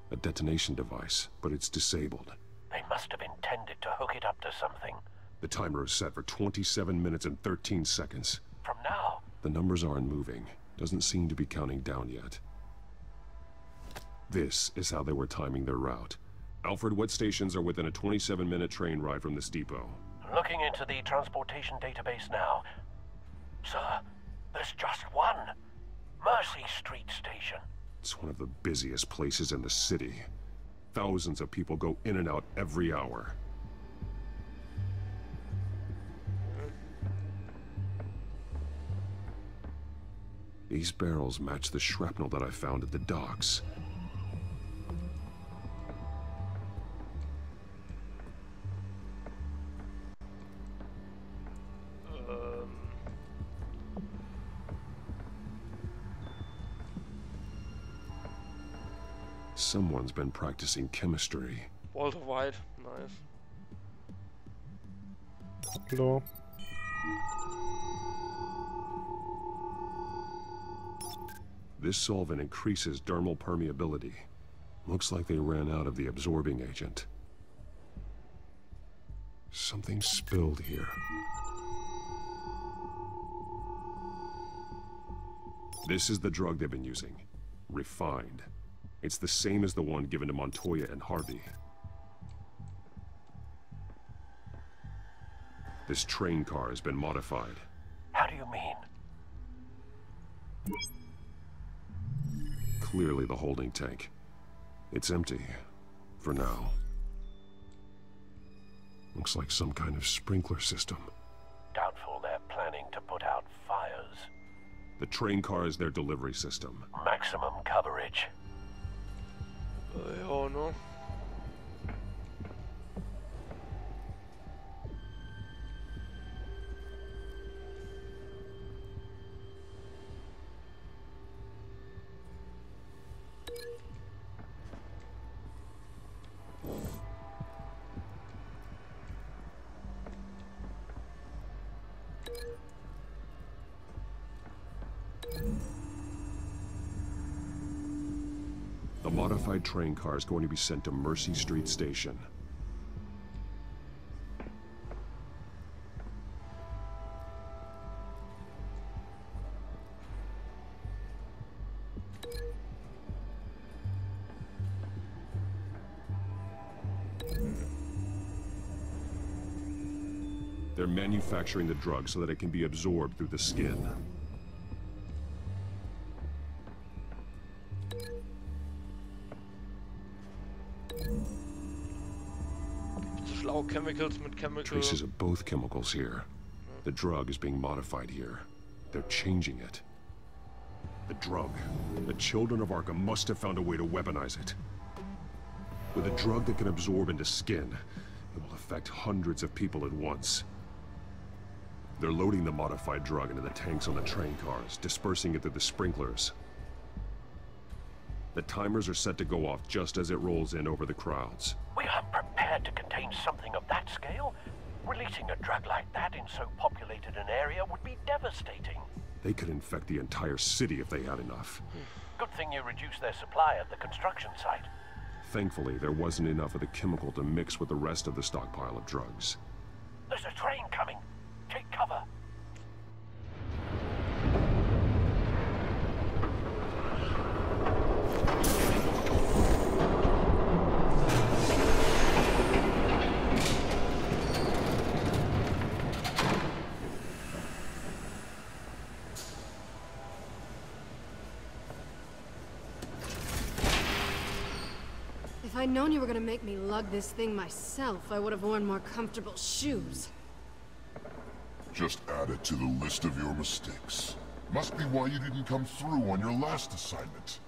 A detonation device, but it's disabled. They must have intended to hook it up to something. The timer is set for 27 minutes and 13 seconds. From now? The numbers aren't moving. Doesn't seem to be counting down yet. This is how they were timing their route. Alfred, what stations are within a 27-minute train ride from this depot? Looking into the transportation database now. Sir, there's just one. Mercy Street Station. It's one of the busiest places in the city. Thousands of people go in and out every hour. These barrels match the shrapnel that I found at the docks. Someone's been practicing chemistry. Walter White, nice. Hello. This solvent increases dermal permeability. Looks like they ran out of the absorbing agent. Something spilled here. This is the drug they've been using. Refined. It's the same as the one given to Montoya and Harvey. This train car has been modified. How do you mean? Clearly the holding tank. It's empty. For now. Looks like some kind of sprinkler system. Doubtful they're planning to put out fires. The train car is their delivery system. Maximum coverage. Oh no. The modified train car is going to be sent to Mercy Street Station. They're manufacturing the drug so that it can be absorbed through the skin. Chemicals mit chemical. Traces of both chemicals here. The drug is being modified here. They're changing it. The drug. The children of Arkham must have found a way to weaponize it. With a drug that can absorb into skin, it will affect hundreds of people at once. They're loading the modified drug into the tanks on the train cars, dispersing it through the sprinklers. The timers are set to go off just as it rolls in over the crowds. We aren't prepared to contain something of that scale. Releasing a drug like that in so populated an area would be devastating. They could infect the entire city if they had enough. Good thing you reduced their supply at the construction site. Thankfully, there wasn't enough of the chemical to mix with the rest of the stockpile of drugs. There's a train coming. Take cover. I'd known you were gonna make me lug this thing myself, I would have worn more comfortable shoes. Just add it to the list of your mistakes. Must be why you didn't come through on your last assignment.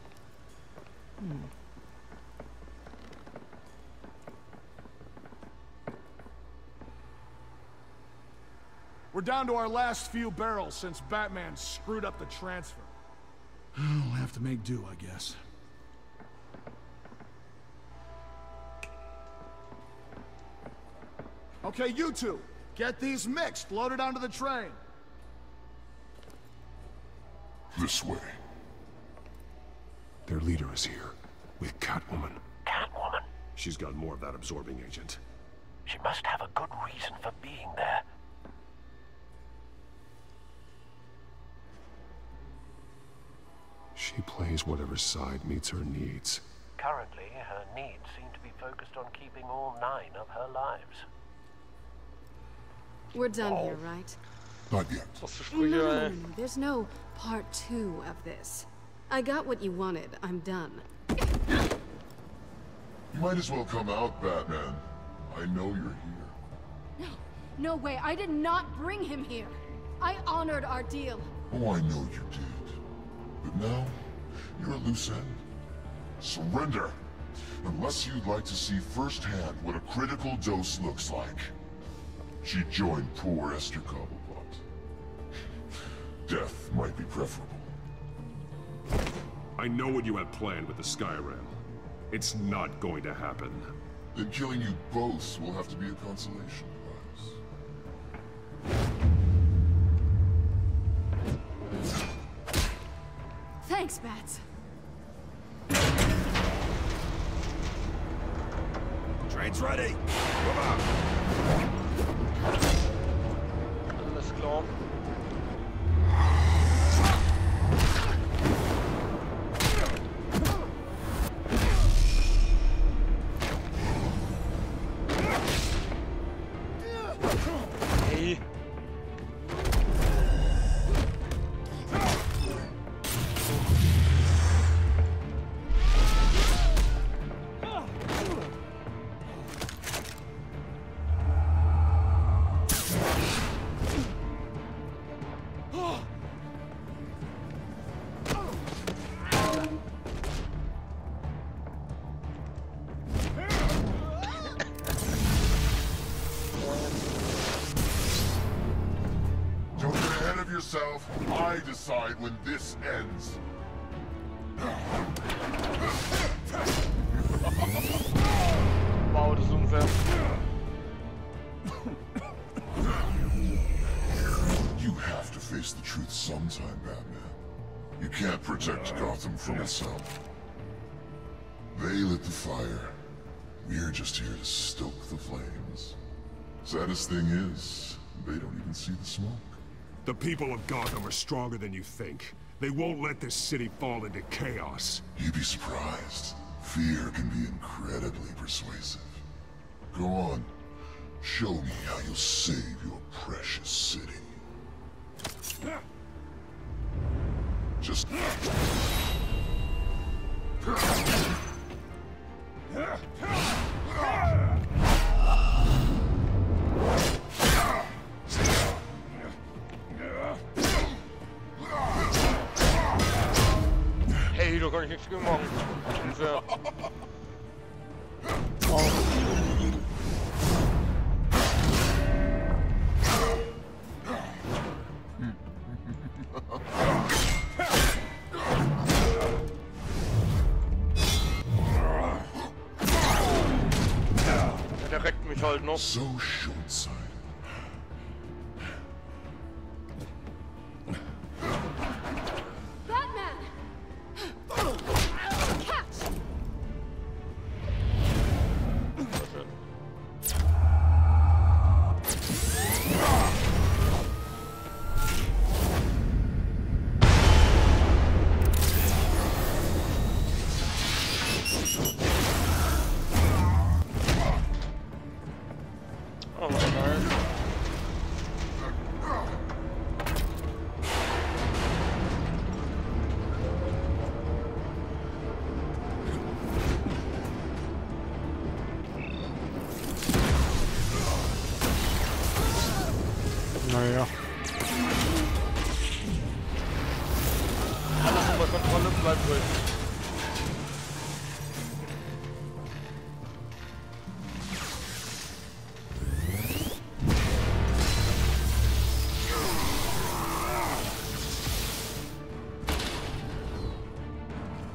We're down to our last few barrels since Batman screwed up the transfer. We'll have to make do, I guess. Okay, you two, get these mixed, loaded onto the train. This way. Their leader is here, with Catwoman. Catwoman? She's got more of that absorbing agent. She must have a good reason for being there. She plays whatever side meets her needs. Currently, her needs seem to be focused on keeping all 9 of her lives. We're done here, right? Not yet. No. There's no part 2 of this. I got what you wanted. I'm done. You might as well come out, Batman. I know you're here. No. No way. I did not bring him here. I honored our deal. Oh, I know you did. But now, you're a loose end. Surrender! Unless you'd like to see firsthand what a critical dose looks like. She joined poor Esther Cobblepot. Death might be preferable. I know what you had planned with the Skyrail. It's not going to happen. Then killing you both will have to be a consolation prize. Thanks, Bats. Train's ready. Move out. Alles klar. Hey. Don't get ahead of yourself. I decide when this ends. Wow, das ist unfair. You have to face the truth sometime, Batman. You can't protect Gotham from itself. They lit the fire. We're just here to stoke the flames. Saddest thing is, they don't even see the smoke. The people of Gotham are stronger than you think. They won't let this city fall into chaos. You'd be surprised. Fear can be incredibly persuasive. Go on. Show me how you'll save your precious city. Just... Hey, da kann ich nichts gegen machen. Unfair. Der reckt mich halt noch. So short-sighted. Oh, nice. Naja. Alles unter Kontrolle, bleibt ruhig.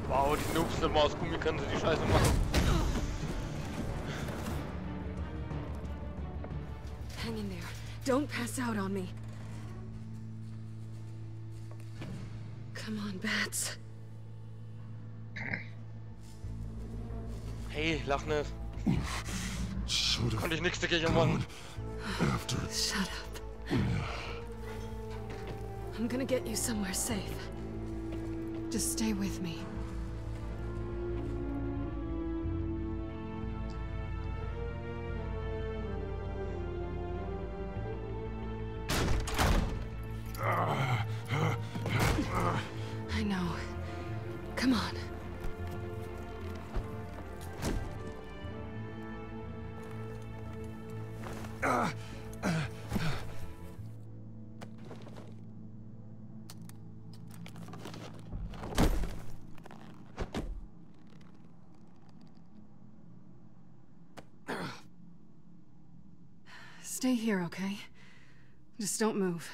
Wow, die Noobs immer aus Gummi können sie die Scheiße machen. Hang in there. Don't pass out on me. Come on, Bats. Hey, lach nicht. Konnte ich nichts dagegen machen. Shut up. I'm gonna get you somewhere safe. Just stay with me. I know. Come on. Stay here, okay? Just don't move.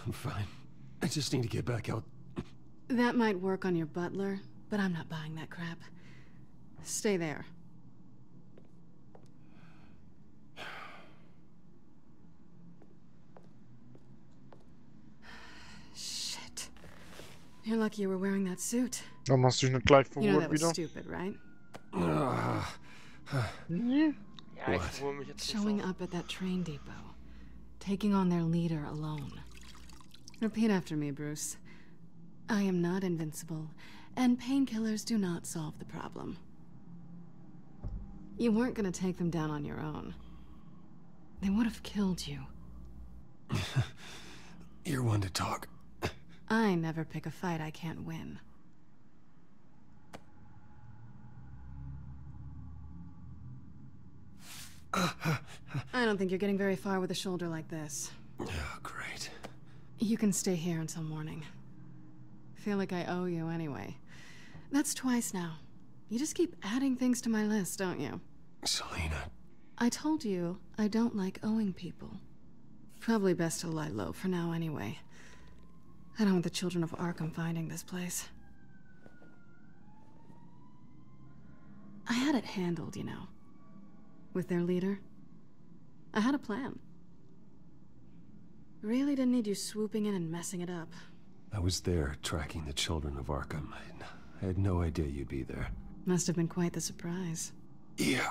I'm fine. I just need to get back out. That might work on your butler, but I'm not buying that crap. Stay there. Shit. You're lucky you were wearing that suit. Da machst du dich nicht gleich You know verwirrt that was wieder. stupid, right? Ja, ich fuhr mich jetzt nicht Showing up at that train depot. Taking on their leader alone. Repeat after me, Bruce. I am not invincible, and painkillers do not solve the problem. You weren't gonna take them down on your own. They would have killed you. You're one to talk. I never pick a fight I can't win. I don't think you're getting very far with a shoulder like this. Oh, great. You can stay here until morning. Feel like I owe you anyway. That's twice now. You just keep adding things to my list, don't you? Selena. I told you I don't like owing people. Probably best to lie low for now anyway. I don't want the children of Arkham finding this place. I had it handled, you know. With their leader. I had a plan. Really didn't need you swooping in and messing it up. I was there tracking the children of Arkham. I had no idea you'd be there. Must have been quite the surprise. Yeah.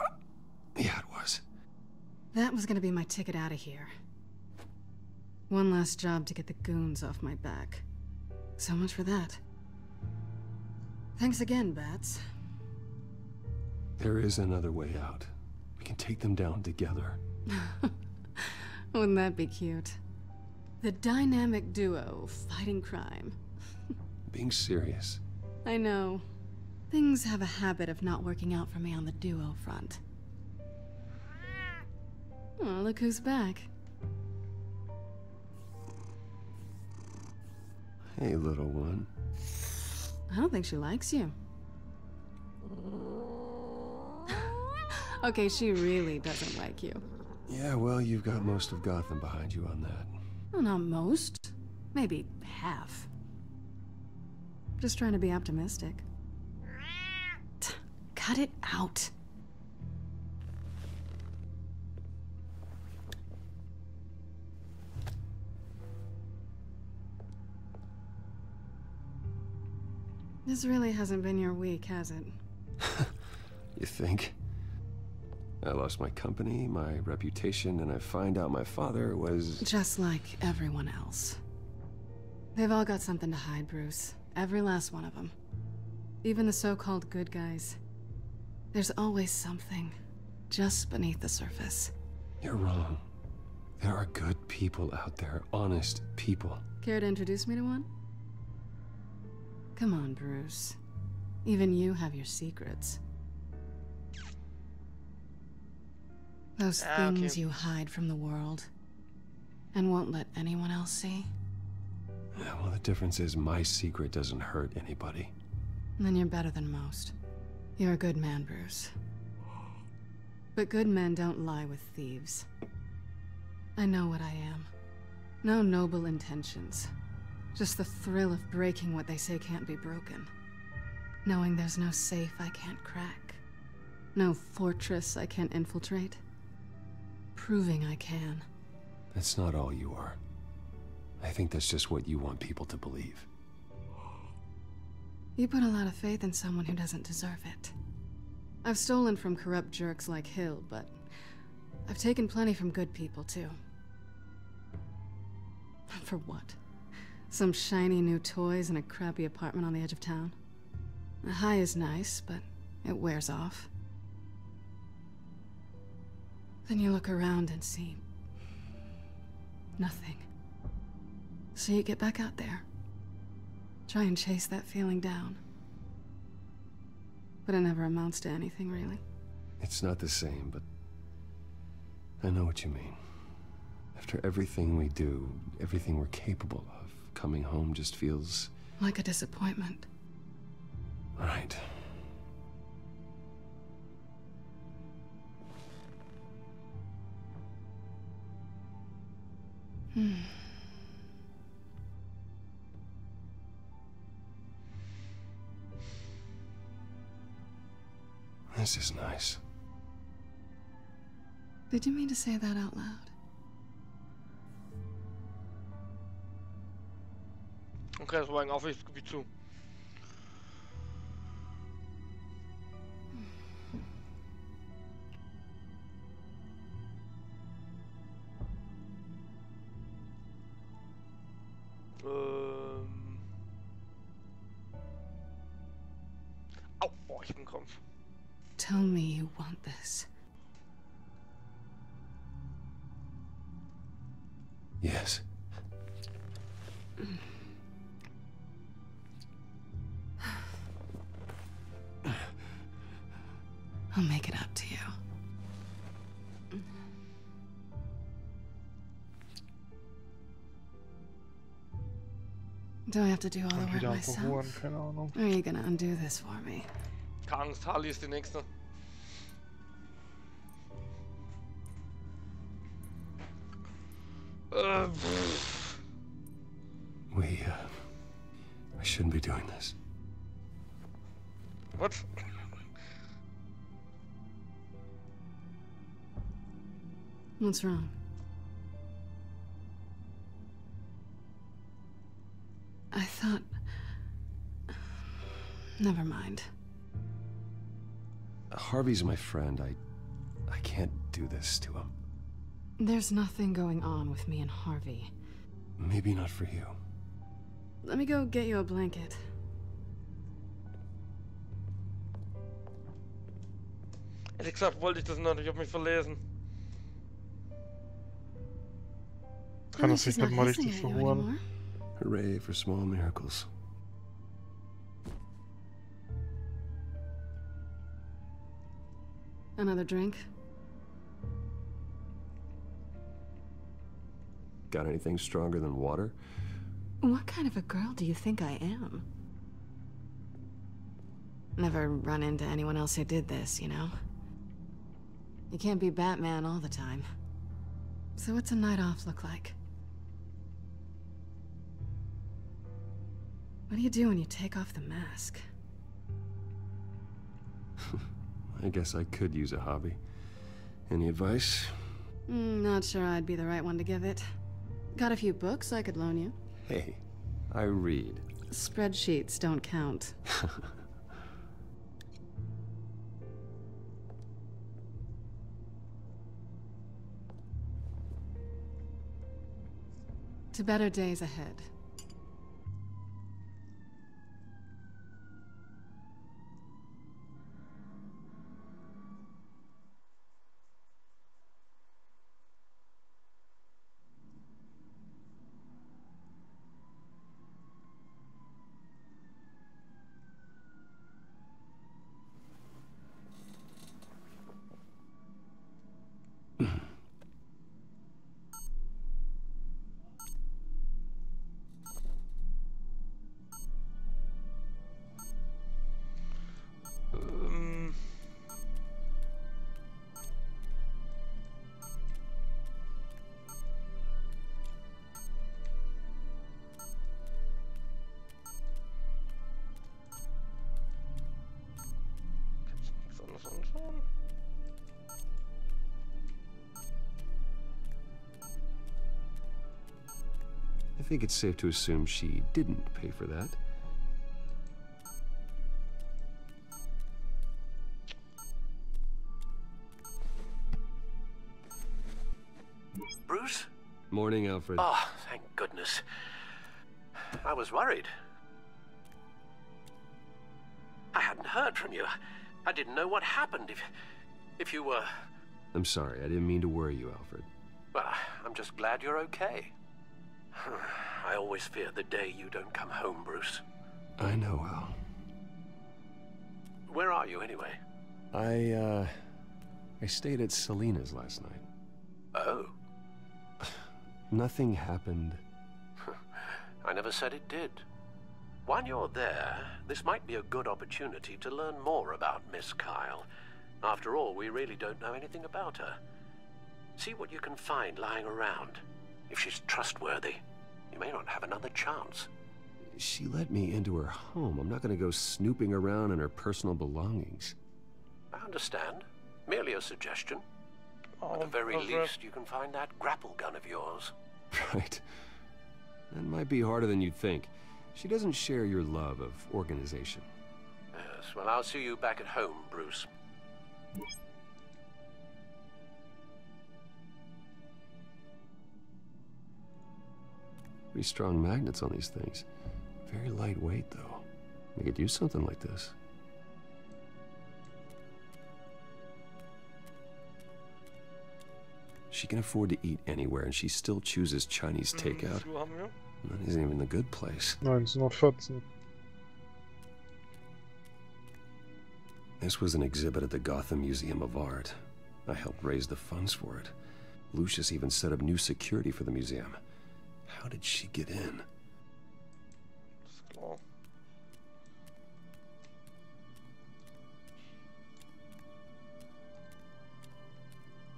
Yeah, it was. That was gonna be my ticket out of here. One last job to get the goons off my back. So much for that. Thanks again, Bats. There is another way out. We can take them down together. Wouldn't that be cute? The dynamic duo fighting crime. Being serious. I know. Things have a habit of not working out for me on the duo front. Oh, look who's back. Hey, little one. I don't think she likes you. Okay, she really doesn't like you. Yeah, well, you've got most of Gotham behind you on that. Well, not most. Maybe half. Just trying to be optimistic. Cut it out. This really hasn't been your week, has it? You think? I lost my company, my reputation, and I find out my father was... Just like everyone else. They've all got something to hide, Bruce. Every last one of them. Even the so-called good guys. There's always something just beneath the surface. You're wrong. There are good people out there, honest people. Care to introduce me to one? Come on, Bruce. Even you have your secrets. Those things you hide from the world and won't let anyone else see. Yeah, well, the difference is my secret doesn't hurt anybody. Then you're better than most. You're a good man, Bruce. But good men don't lie with thieves. I know what I am. No noble intentions. Just the thrill of breaking what they say can't be broken. Knowing there's no safe I can't crack. No fortress I can't infiltrate. Proving I can. That's not all you are. I think that's just what you want people to believe. You put a lot of faith in someone who doesn't deserve it. I've stolen from corrupt jerks like Hill, but I've taken plenty from good people, too. For what? Some shiny new toys and a crappy apartment on the edge of town? A high is nice, but it wears off. Then you look around and see nothing. So you get back out there. Try and chase that feeling down. But it never amounts to anything, really. It's not the same, but I know what you mean. After everything we do, everything we're capable of, coming home just feels... like a disappointment. Right. This is nice. Did you mean to say that out loud? Okay, das war ein Aufwärtsgebiet zu. Au, boah, ich bin Krampf. Tell me you want this. Yes. I'll make it up to you. Do I have to do all the work myself? Keine Ahnung. Or are you gonna undo this for me? Keine Angst, Harley ist die nächste. We shouldn't be doing this. What? What's wrong? I thought... Never mind. Harvey's my friend. I can't do this to him. There's nothing going on with me and Harvey. Maybe not for you. Let me go get you a blanket. Ehrlich gesagt wollte ich das noch, ich hab mich verlesen. Kann das nicht mal richtig verholen. Hooray for small miracles. Another drink? Got anything stronger than water? What kind of a girl do you think I am? Never run into anyone else who did this, you know? You can't be Batman all the time. So what's a night off look like? What do you do when you take off the mask? I guess I could use a hobby. Any advice? Not sure I'd be the right one to give it. Got a few books I could loan you. Hey, I read. Spreadsheets don't count. To better days ahead. schon? I think it's safe to assume she didn't pay for that. Bruce? Morning, Alfred. Oh, thank goodness. I was worried. I hadn't heard from you. I didn't know what happened if you were... I'm sorry, I didn't mean to worry you, Alfred. Well, I'm just glad you're okay. I always fear the day you don't come home, Bruce. I know, Al. Where are you, anyway? I stayed at Selena's last night. Oh. Nothing happened. I never said it did. While you're there, this might be a good opportunity to learn more about Miss Kyle. After all, we really don't know anything about her. See what you can find lying around. If she's trustworthy, you may not have another chance. She let me into her home. I'm not going to go snooping around in her personal belongings. I understand. Merely a suggestion. At the very least, you can find that grapple gun of yours. Right. That might be harder than you'd think. She doesn't share your love of organization. Yes, well, I'll see you back at home, Bruce. Pretty strong magnets on these things. Very lightweight, though. We could use something like this. She can afford to eat anywhere, and she still chooses Chinese takeout. That isn't even the good place. 1914. This was an exhibit at the Gotham Museum of Art. I helped raise the funds for it. Lucius even set up new security for the museum. How did she get in?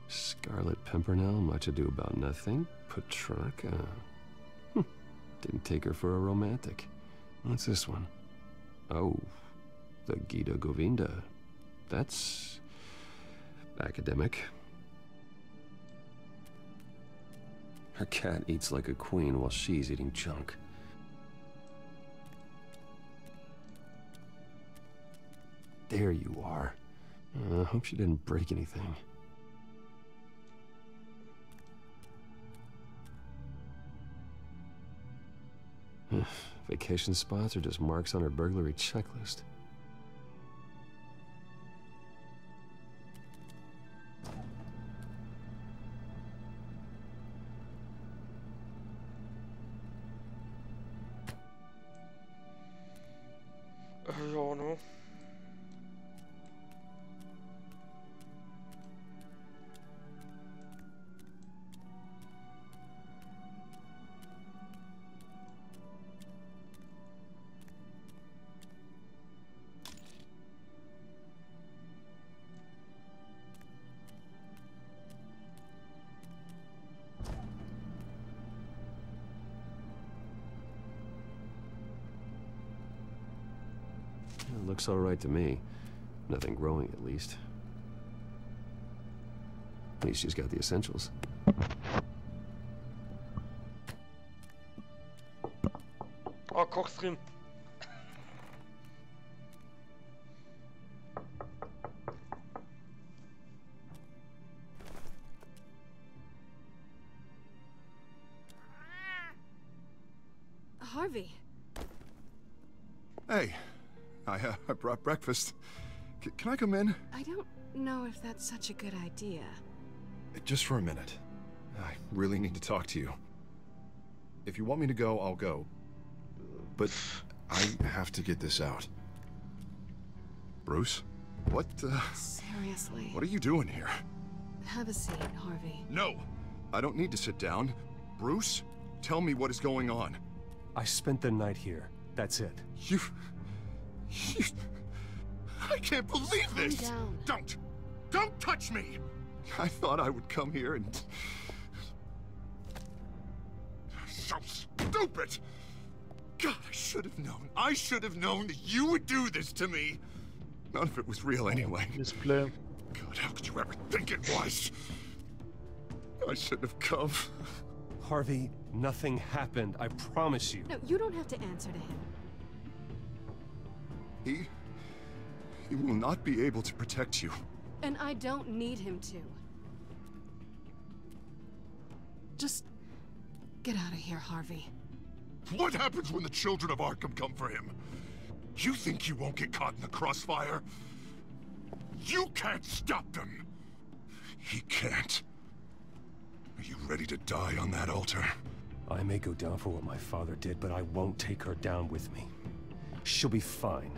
Scarlet Pimpernel, Much Ado About Nothing, Petrarca. Didn't take her for a romantic. What's this one? Oh, the Gita Govinda. That's academic. Her cat eats like a queen while she's eating junk. There you are. I hope she didn't break anything. Vacation spots are just marks on her burglary checklist. Ja, no. It looks all right to me. Nothing growing, at least. At least she's got the essentials. Oh, Kochstream. Harvey. Hey, I brought breakfast. Can I come in? I don't know if that's such a good idea. Just for a minute. I really need to talk to you. If you want me to go, I'll go. But I have to get this out. Bruce? What, Seriously. What are you doing here? Have a seat, Harvey. No! I don't need to sit down. Bruce, tell me what is going on. I spent the night here. That's it. You... I can't believe this! Calm down. Don't touch me! I thought I would come here and... So stupid! God, I should have known that you would do this to me! None of it was real anyway. Display. God, how could you ever think it was? I shouldn't have come. Harvey, nothing happened, I promise you. No, you don't have to answer to him. He will not be able to protect you. And I don't need him to. Just get out of here, Harvey. What happens when the children of Arkham come for him? You think you won't get caught in the crossfire? You can't stop them! He can't. Are you ready to die on that altar? I may go down for what my father did, but I won't take her down with me. She'll be fine.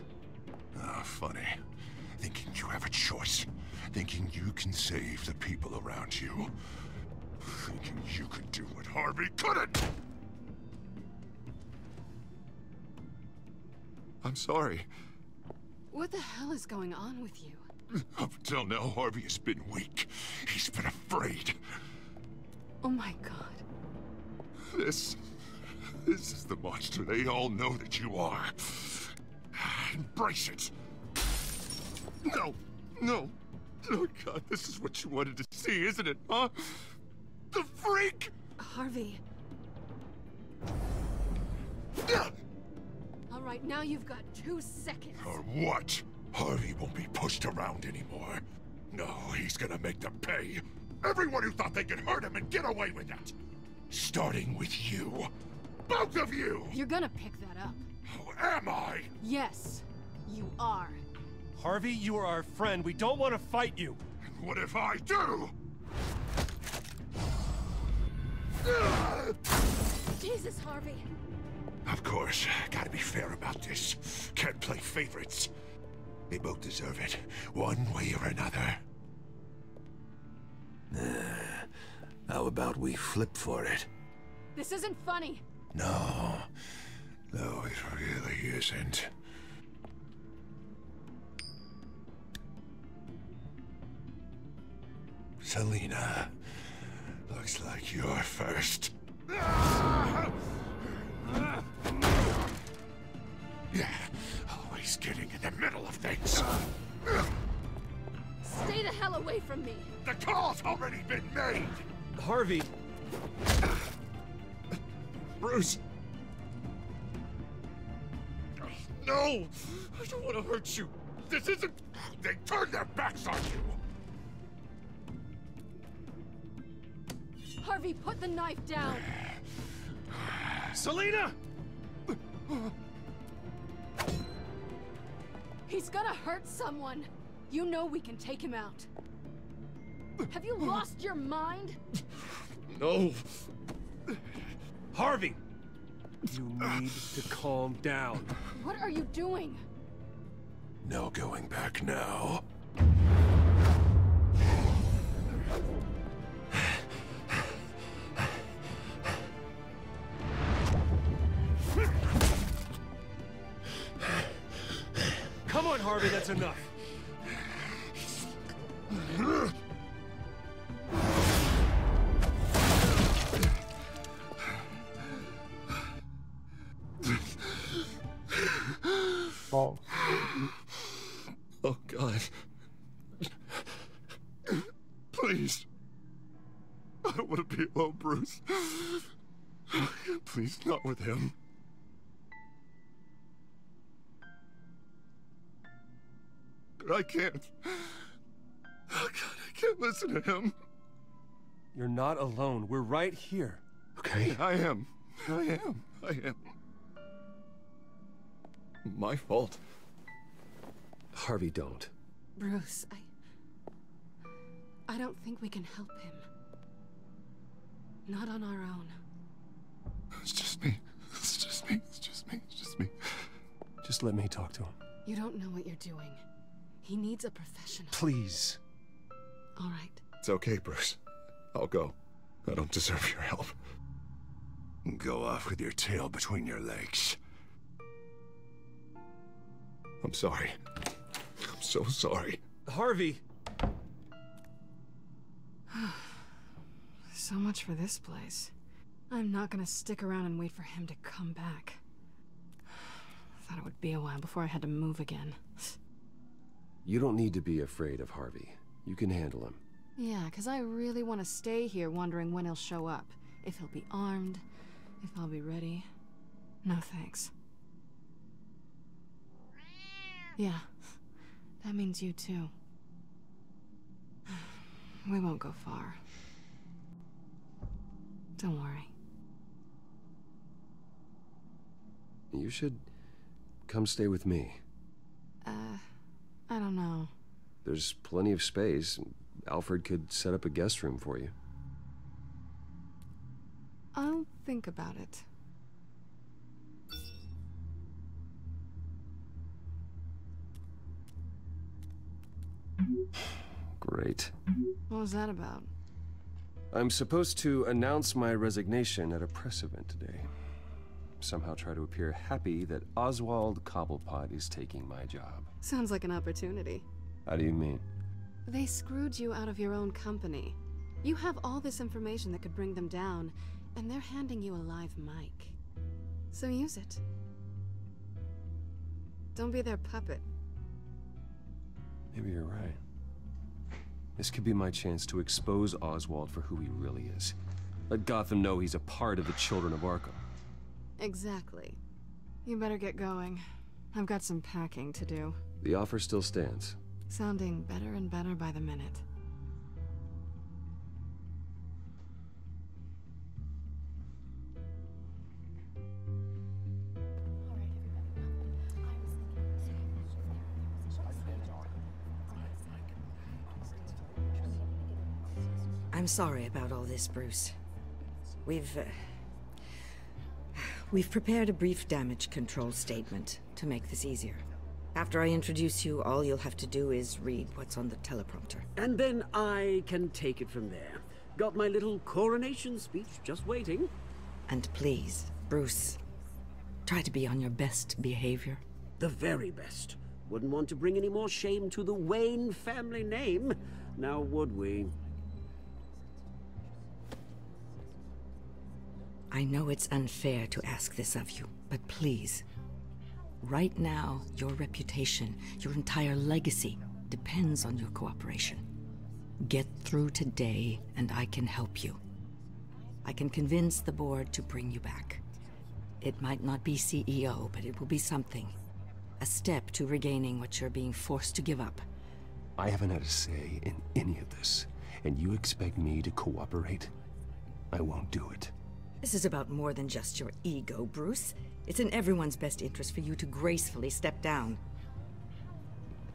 Ah, funny. Thinking you have a choice. Thinking you can save the people around you. Thinking you could do what Harvey couldn't! I'm sorry. What the hell is going on with you? Up until now, Harvey has been weak. He's been afraid. Oh my god. This is the monster they all know that you are. Embrace it. No, no. Oh god, this is what you wanted to see, isn't it, huh? The freak! Harvey. All right, now you've got 2 seconds. Or what? Harvey won't be pushed around anymore. No, he's gonna make them pay. Everyone who thought they could hurt him and get away with it. Starting with you. Both of you! You're gonna pick that up. Oh, am I? Yes, you are. Harvey, you are our friend. We don't want to fight you. And what if I do? Jesus, Harvey. Of course, gotta be fair about this. Can't play favorites. They both deserve it, one way or another. How about we flip for it? This isn't funny. No, it really isn't. Selina, looks like you're first. Yeah, always getting in the middle of things. Stay the hell away from me. The call's already been made. Harvey. Bruce. No! I don't want to hurt you. This isn't... They turned their backs on you. Harvey, put the knife down. Selina! He's gonna hurt someone. You know we can take him out. Have you lost your mind? No. Harvey! You need to calm down. What are you doing? No going back now. Come on, Harvey, that's enough. Wow. Oh, God. Please. I don't want to be alone, Bruce. Please, not with him. I can't. Oh, God, I can't listen to him. You're not alone. We're right here. Okay? I am. My fault. Harvey, don't. Bruce, I don't think we can help him. Not on our own. It's just me. Just let me talk to him. You don't know what you're doing. He needs a professional. Please. All right. It's okay, Bruce. I'll go. I don't deserve your help. Go off with your tail between your legs. I'm sorry. I'm so sorry. Harvey! So much for this place. I'm not gonna stick around and wait for him to come back. Thought it would be a while before I had to move again. You don't need to be afraid of Harvey. You can handle him. Yeah, because I really want to stay here wondering when he'll show up. If he'll be armed, if I'll be ready. No thanks. Yeah, that means you too. We won't go far. Don't worry. You should come stay with me. I don't know. There's plenty of space. Alfred could set up a guest room for you. I'll think about it. Great. What was that about? I'm supposed to announce my resignation at a press event today. Somehow try to appear happy that Oswald Cobblepot is taking my job. Sounds like an opportunity. How do you mean? They screwed you out of your own company. You have all this information that could bring them down, and they're handing you a live mic. So use it. Don't be their puppet. Maybe you're right. This could be my chance to expose Oswald for who he really is. Let Gotham know he's a part of the Children of Arkham. Exactly. You better get going. I've got some packing to do. The offer still stands. Sounding better and better by the minute. I'm sorry about all this, Bruce. We've prepared a brief damage control statement to make this easier. After I introduce you, all you'll have to do is read what's on the teleprompter. And then I can take it from there. Got my little coronation speech just waiting. And please, Bruce, try to be on your best behavior. The very best. Wouldn't want to bring any more shame to the Wayne family name, now would we? I know it's unfair to ask this of you, but please, right now, your reputation, your entire legacy, depends on your cooperation. Get through today, and I can help you. I can convince the board to bring you back. It might not be CEO, but it will be something. A step to regaining what you're being forced to give up. I haven't had a say in any of this, and you expect me to cooperate? I won't do it. This is about more than just your ego, Bruce. It's in everyone's best interest for you to gracefully step down.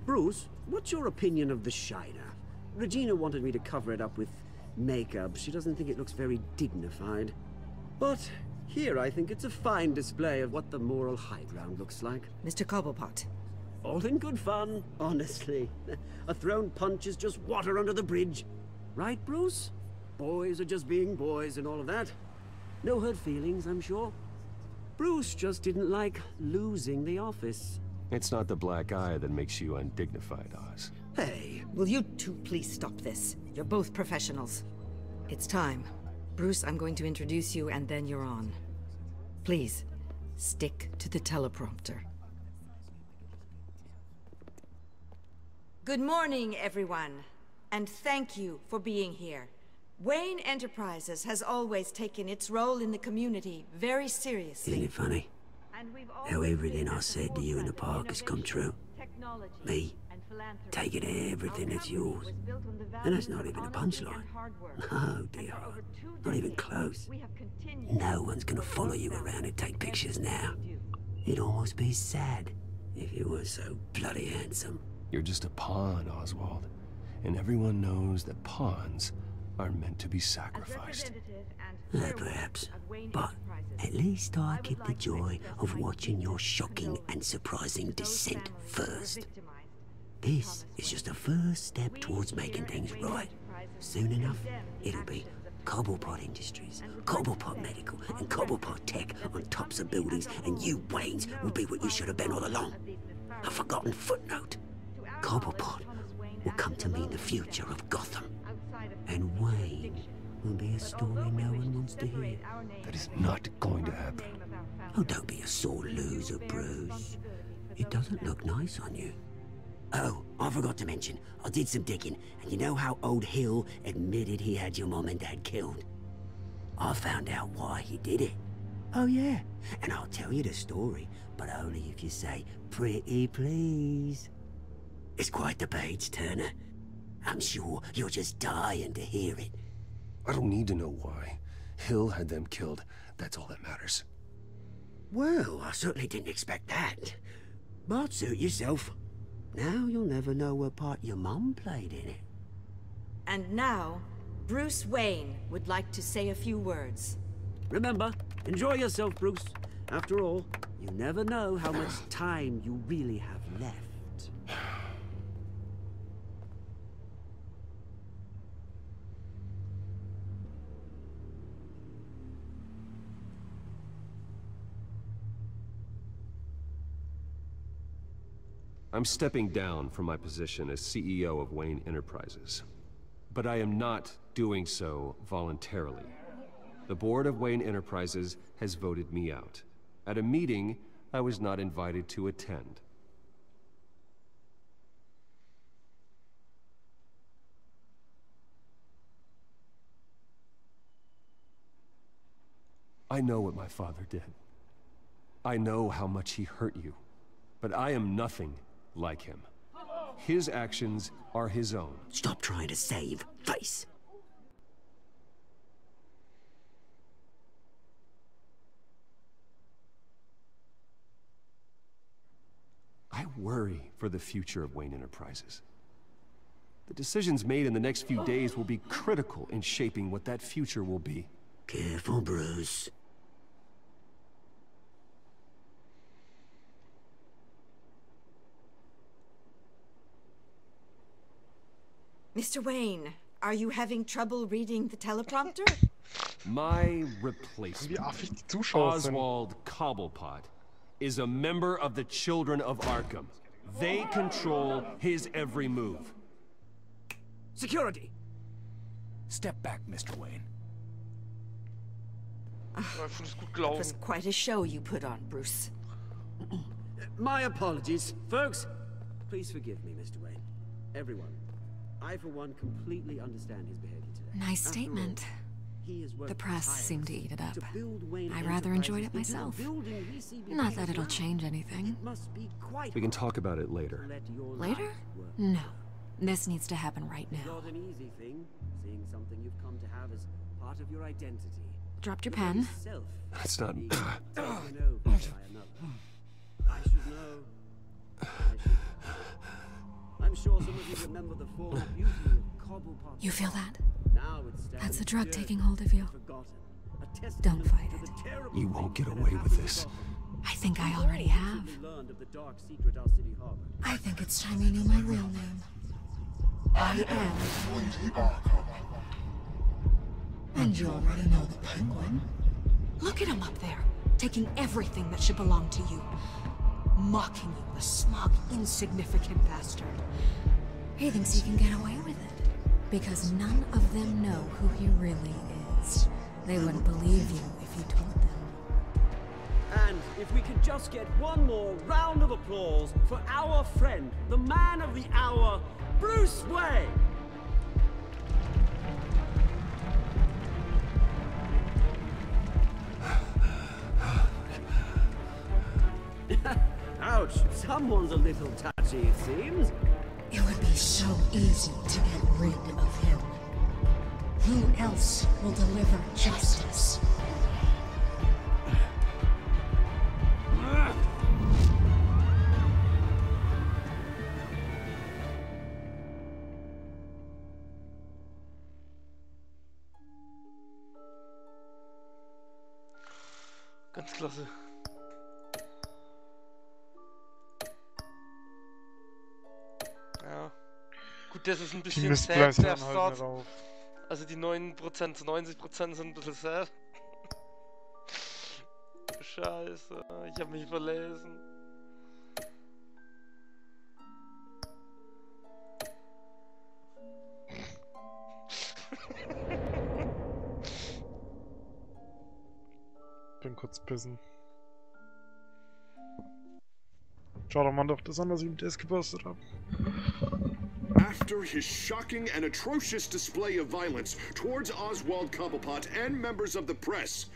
Bruce, what's your opinion of the Shiner? Regina wanted me to cover it up with makeup. She doesn't think it looks very dignified. But here I think it's a fine display of what the moral high ground looks like. Mr. Cobblepot. All in good fun, honestly. A thrown punch is just water under the bridge. Right, Bruce? Boys are just being boys and all of that. No hurt feelings, I'm sure. Bruce just didn't like losing the office. It's not the black eye that makes you undignified, Oz. Hey, will you two please stop this? You're both professionals. It's time. Bruce, I'm going to introduce you and then you're on. Please, stick to the teleprompter. Good morning, everyone. And thank you for being here. Wayne Enterprises has always taken its role in the community very seriously. Isn't it funny? How everything I said to you in the park has come true. Me, taking everything that's yours. And that's not even a punchline. No, dear. Not even close. No one's gonna follow you around and take pictures now. It'd almost be sad if you were so bloody handsome. You're just a pawn, Oswald. And everyone knows that pawns are meant to be sacrificed. Perhaps. But at least I get the joy of watching your shocking and surprising descent first. This is just a first step towards making things right. Soon enough, it'll be Cobblepot Industries, Cobblepot Medical, and Cobblepot Tech on tops of buildings, and you, Waynes, will be what you should have been all along. A forgotten footnote. Cobblepot will come to mean the future of Gotham. And Wayne will be a story no one wants to hear. That is not going to happen. Oh, don't be a sore loser, Bruce. It doesn't look nice on you. Oh, I forgot to mention, I did some digging, and you know how old Hill admitted he had your mom and dad killed? I found out why he did it. Oh yeah, and I'll tell you the story, but only if you say, pretty please. It's quite the page turner. I'm sure you're just dying to hear it. I don't need to know why. Hill had them killed. That's all that matters. Well, I certainly didn't expect that. But suit yourself. Now you'll never know what part your mum played in it. And now, Bruce Wayne would like to say a few words. Remember, enjoy yourself, Bruce. After all, you never know how much time you really have left. I'm stepping down from my position as CEO of Wayne Enterprises. But I am not doing so voluntarily. The board of Wayne Enterprises has voted me out, at a meeting I was not invited to attend. I know what my father did. I know how much he hurt you, but I am nothing like him. His actions are his own. Stop trying to save face. I worry for the future of Wayne Enterprises. The decisions made in the next few days will be critical in shaping what that future will be. Careful, Bruce. Mr. Wayne, are you having trouble reading the teleprompter? My replacement, Oswald Cobblepot, is a member of the Children of Arkham. They control his every move. Security! Step back, Mr. Wayne. It was quite a show you put on, Bruce. My apologies. Folks, please forgive me, Mr. Wayne. Everyone. I, for one, completely understand his behavior today. Nice statement. The press seemed to eat it up. I rather enjoyed it myself. Not that it'll change anything. We can talk about it later. Later? No. This needs to happen right now. Not an easy thing, seeing something you've come to have as part of your identity. Dropped your pen. That's not... I should know. I'm sure some of you remember the former beauty of Cobblepot. You feel that? Now it stands That's the drug taking hold of you. Don't fight it. You won't get away with this. I think I already have. I think it's time you knew my real name. I am... And you already know the Penguin. Look at him up there, taking everything that should belong to you. Mocking you, the smug, insignificant bastard. He thinks he can get away with it, because none of them know who he really is. They wouldn't believe you if you told them. And if we could just get one more round of applause for our friend, the man of the hour, Bruce Wayne! Ouch, someone's a little touchy, it seems. It would be so easy to get rid of him. Who else will deliver justice? Ganz klasse. Ja. Gut, das ist ein bisschen sad, der Start. Also die 9% zu 90% sind ein bisschen sad. Scheiße, ich hab mich verlesen. Bin kurz pissen. Ciao. Schau doch mal doch das an, was ich mit DS gepostet habe. After his shocking and atrocious display of violence towards Oswald Cobblepot and members of the press,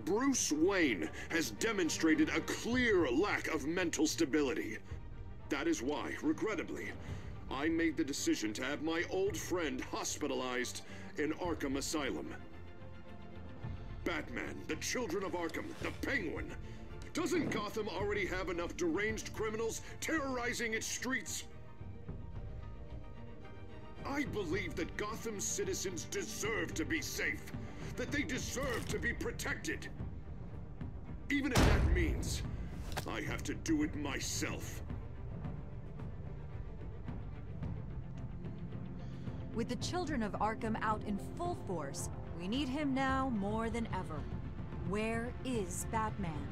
Bruce Wayne has demonstrated a clear lack of mental stability. That is why, regrettably, I made the decision to have my old friend hospitalized in Arkham Asylum. Batman, the Children of Arkham, the Penguin. Doesn't Gotham already have enough deranged criminals terrorizing its streets? I believe that Gotham's citizens deserve to be safe, that they deserve to be protected. Even if that means I have to do it myself. With the Children of Arkham out in full force, we need him now more than ever. Where is Batman?